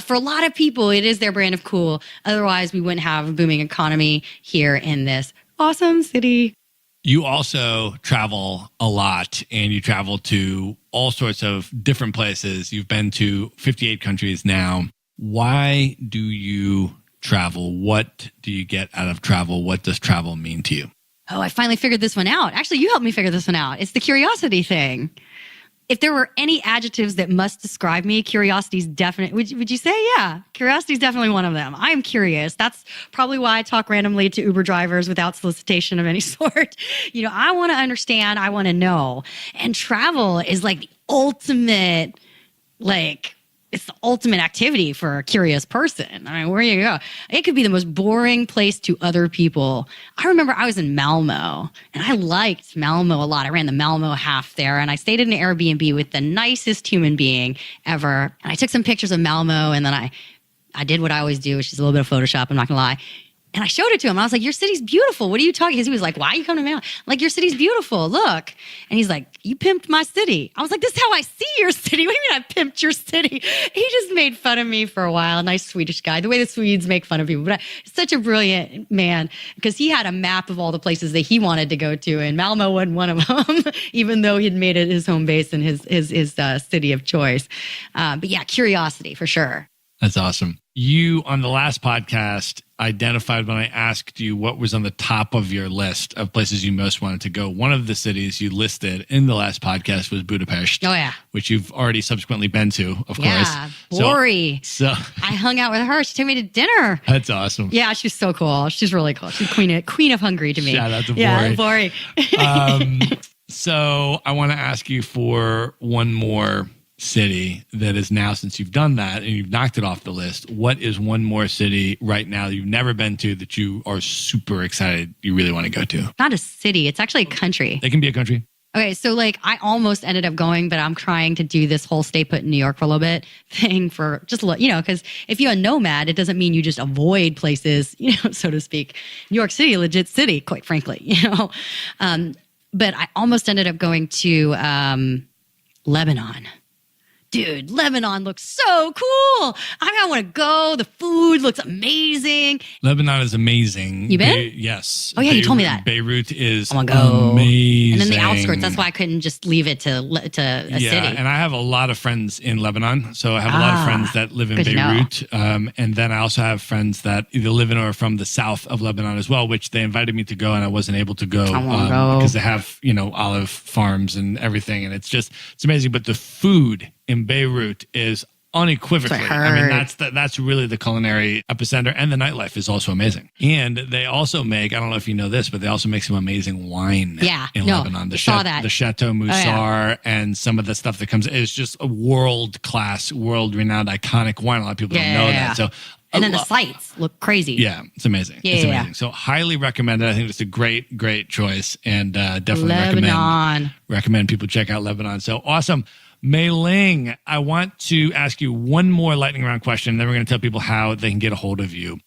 for a lot of people, it is their brand of cool. Otherwise, we wouldn't have a booming economy here in this awesome city. You also travel a lot, and you travel to all sorts of different places. You've been to 58 countries now. Why do you travel? What do you get out of travel? What does travel mean to you? Oh, I finally figured this one out. Actually, you helped me figure this one out. It's the curiosity thing. If there were any adjectives that must describe me, curiosity is definitely, would you say? Yeah, curiosity is definitely one of them. I am curious. That's probably why I talk randomly to Uber drivers without solicitation of any sort. I want to understand. I want to know. And travel is like the ultimate, it's the ultimate activity for a curious person. I mean, where you go? It could be the most boring place to other people. I remember I was in Malmo, and I liked Malmo a lot. I ran the Malmo half there, and I stayed in an Airbnb with the nicest human being ever. And I took some pictures of Malmo, and then I did what I always do, which is a little bit of Photoshop, I'm not going to lie. And I showed it to him. I was like, your city's beautiful. What are you talking? Because he was like, why are you coming to Malmo? I'm like, your city's beautiful. Look. And he's like, you pimped my city. I was like, this is how I see your city. What do you mean I pimped your city? He just made fun of me for a while. Nice Swedish guy. The way the Swedes make fun of people. But such a brilliant man, because he had a map of all the places that he wanted to go to. And Malmo wasn't one of them, even though he'd made it his home base and his city of choice. But yeah, curiosity for sure. That's awesome. You, on the last podcast, identified when I asked you what was on the top of your list of places you most wanted to go. One of the cities you listed in the last podcast was Budapest. Oh, yeah. Which you've already subsequently been to, of course. Yeah, Bori. So I hung out with her. She took me to dinner. That's awesome. Yeah, she's so cool. She's really cool. She's queen of Hungary to me. Shout out to Bori. Yeah, Bori. So I want to ask you for one more city that is now, since you've done that and you've knocked it off the list, what is one more city right now that you've never been to that you are super excited you really want to go to? Not a city. It's actually a country. It can be a country. Okay, so I almost ended up going, but I'm trying to do this whole stay put in New York for a little bit thing for just, because if you're a nomad, it doesn't mean you just avoid places, so to speak. New York City, legit city, quite frankly, But I almost ended up going to Lebanon. Dude, Lebanon looks so cool. I want to go. The food looks amazing. Lebanon is amazing. You been? Yes. Oh, yeah, you told me that. Beirut is I want to go. Amazing. And then the outskirts. That's why I couldn't just leave it to a city. Yeah, and I have a lot of friends in Lebanon. So I have a lot of friends that live in Beirut. And then I also have friends that either live in or from the south of Lebanon as well, which they invited me to go, and I wasn't able to go, because they have, olive farms and everything. And it's amazing. But the food in Beirut is unequivocally. I mean, that's really the culinary epicenter, and the nightlife is also amazing. And they also make, I don't know if you know this, but they also make some amazing wine in Lebanon. The Chateau Moussar and some of the stuff that comes is just a world-class, world-renowned, iconic wine. A lot of people don't know that. So and then the sights look crazy. Yeah, it's amazing. It's amazing. Yeah. So highly recommend it. I think it's a great, great choice, and definitely recommend people check out Lebanon. So awesome. Mei Ling, I want to ask you one more lightning round question, then we're going to tell people how they can get a hold of you.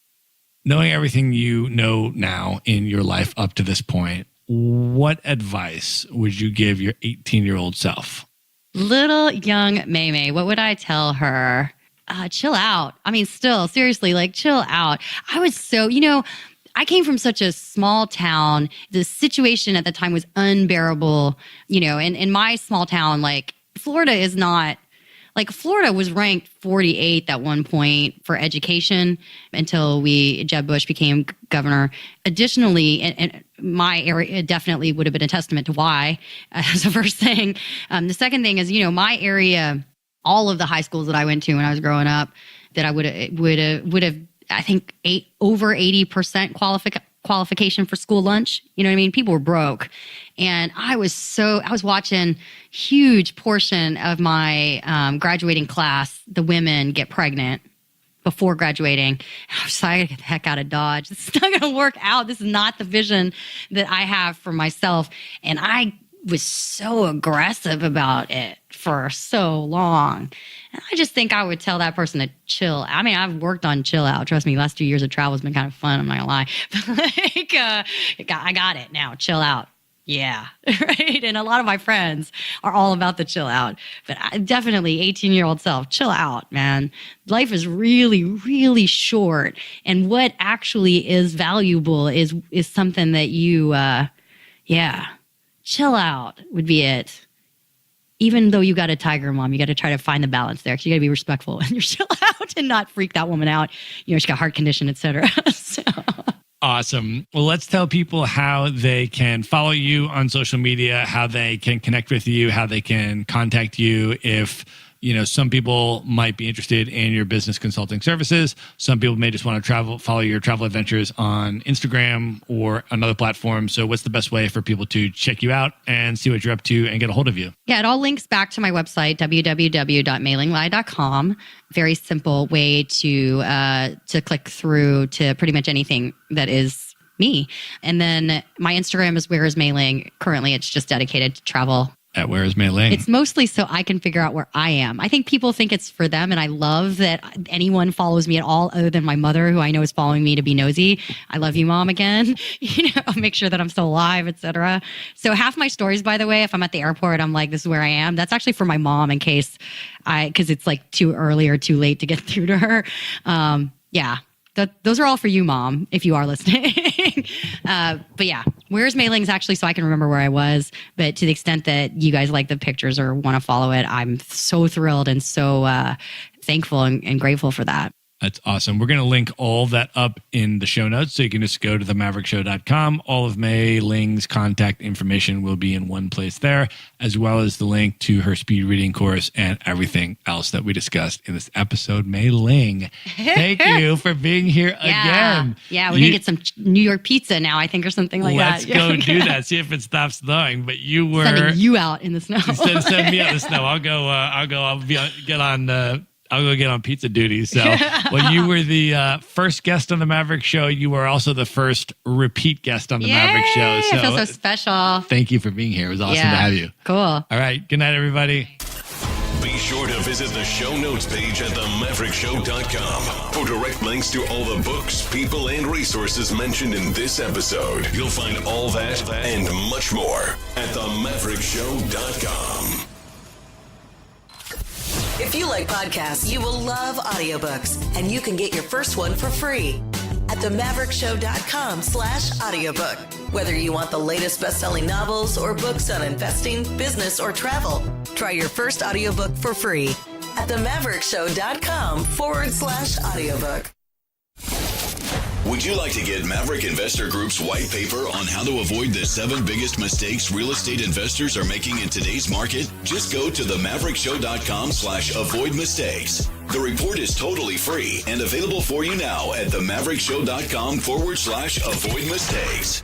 Knowing everything you know now in your life up to this point, what advice would you give your 18-year-old self? Little young Mei, what would I tell her? Chill out. I mean, still, seriously, like chill out. I was so, I came from such a small town. The situation at the time was unbearable, and in my small town, like Florida is not, like Florida was ranked 48th at one point for education until Jeb Bush became governor. Additionally, and my area definitely would have been a testament to why, as the first thing. The second thing is, my area, all of the high schools that I went to when I was growing up, that I would have, I think, over 80% qualification for school lunch. You know what I mean? People were broke. And I was watching huge portion of my graduating class, the women get pregnant before graduating. And I was like, I gotta get the heck out of Dodge. This is not going to work out. This is not the vision that I have for myself. And I was so aggressive about it for so long. And I just think I would tell that person to chill. I mean, I've worked on chill out. Trust me, last 2 years of travel has been kind of fun. I'm not gonna lie. But I got it now. Chill out. Yeah. Right. And a lot of my friends are all about the chill out. But I definitely 18-year-old self, chill out, man. Life is really, really short. And what actually is valuable is something that you, chill out would be it. Even though you got a tiger mom, you got to try to find the balance there. So you got to be respectful and you chill out and not freak that woman out. She's got heart condition, et cetera. So. Awesome. Well, let's tell people how they can follow you on social media, how they can connect with you, how they can contact you if, some people might be interested in your business consulting services. Some people may just want to follow your travel adventures on Instagram or another platform. So what's the best way for people to check you out and see what you're up to and get a hold of you? Yeah, it all links back to my website, www.meilinglai.com. Very simple way to click through to pretty much anything that is me. And then my Instagram is Where is Mei Ling. Currently, it's just dedicated to travel. At Where is Mei Ling? It's mostly so I can figure out where I am. I think people think it's for them, and I love that anyone follows me at all other than my mother, who I know is following me to be nosy. I love you, Mom, again. Make sure that I'm still alive, etc. So half my stories, by the way, if I'm at the airport, I'm like, this is where I am. That's actually for my mom in case because it's like too early or too late to get through to her. Yeah. Those are all for you, Mom, if you are listening. But yeah, Where's Mei Ling's actually so I can remember where I was. But to the extent that you guys like the pictures or want to follow it, I'm so thrilled and so thankful and grateful for that. That's awesome. We're going to link all that up in the show notes. So you can just go to themaverickshow.com. All of Mei Ling's contact information will be in one place there, as well as the link to her speed reading course and everything else that we discussed in this episode. Mei Ling, thank you for being here again. Yeah, we're going to get some New York pizza now, I think, or something like Let's that. go do that. See if it stops snowing. But you were sending you out in the snow. Instead of sending me out in the snow, I'll go get on pizza duty. So when you were the first guest on the Maverick Show, you were also the first repeat guest on the Maverick Show. So I feel so special. Thank you for being here. It was awesome to have you. Cool. All right. Good night, everybody. Be sure to visit the show notes page at themaverickshow.com for direct links to all the books, people, and resources mentioned in this episode. You'll find all that and much more at themaverickshow.com. If you like podcasts, you will love audiobooks, and you can get your first one for free at themaverickshow.com/audiobook. Whether you want the latest best-selling novels or books on investing, business, or travel, try your first audiobook for free at themaverickshow.com/audiobook. Would you like to get Maverick Investor Group's white paper on how to avoid the 7 biggest mistakes real estate investors are making in today's market? Just go to themaverickshow.com/avoid mistakes. The report is totally free and available for you now at themaverickshow.com/avoid mistakes.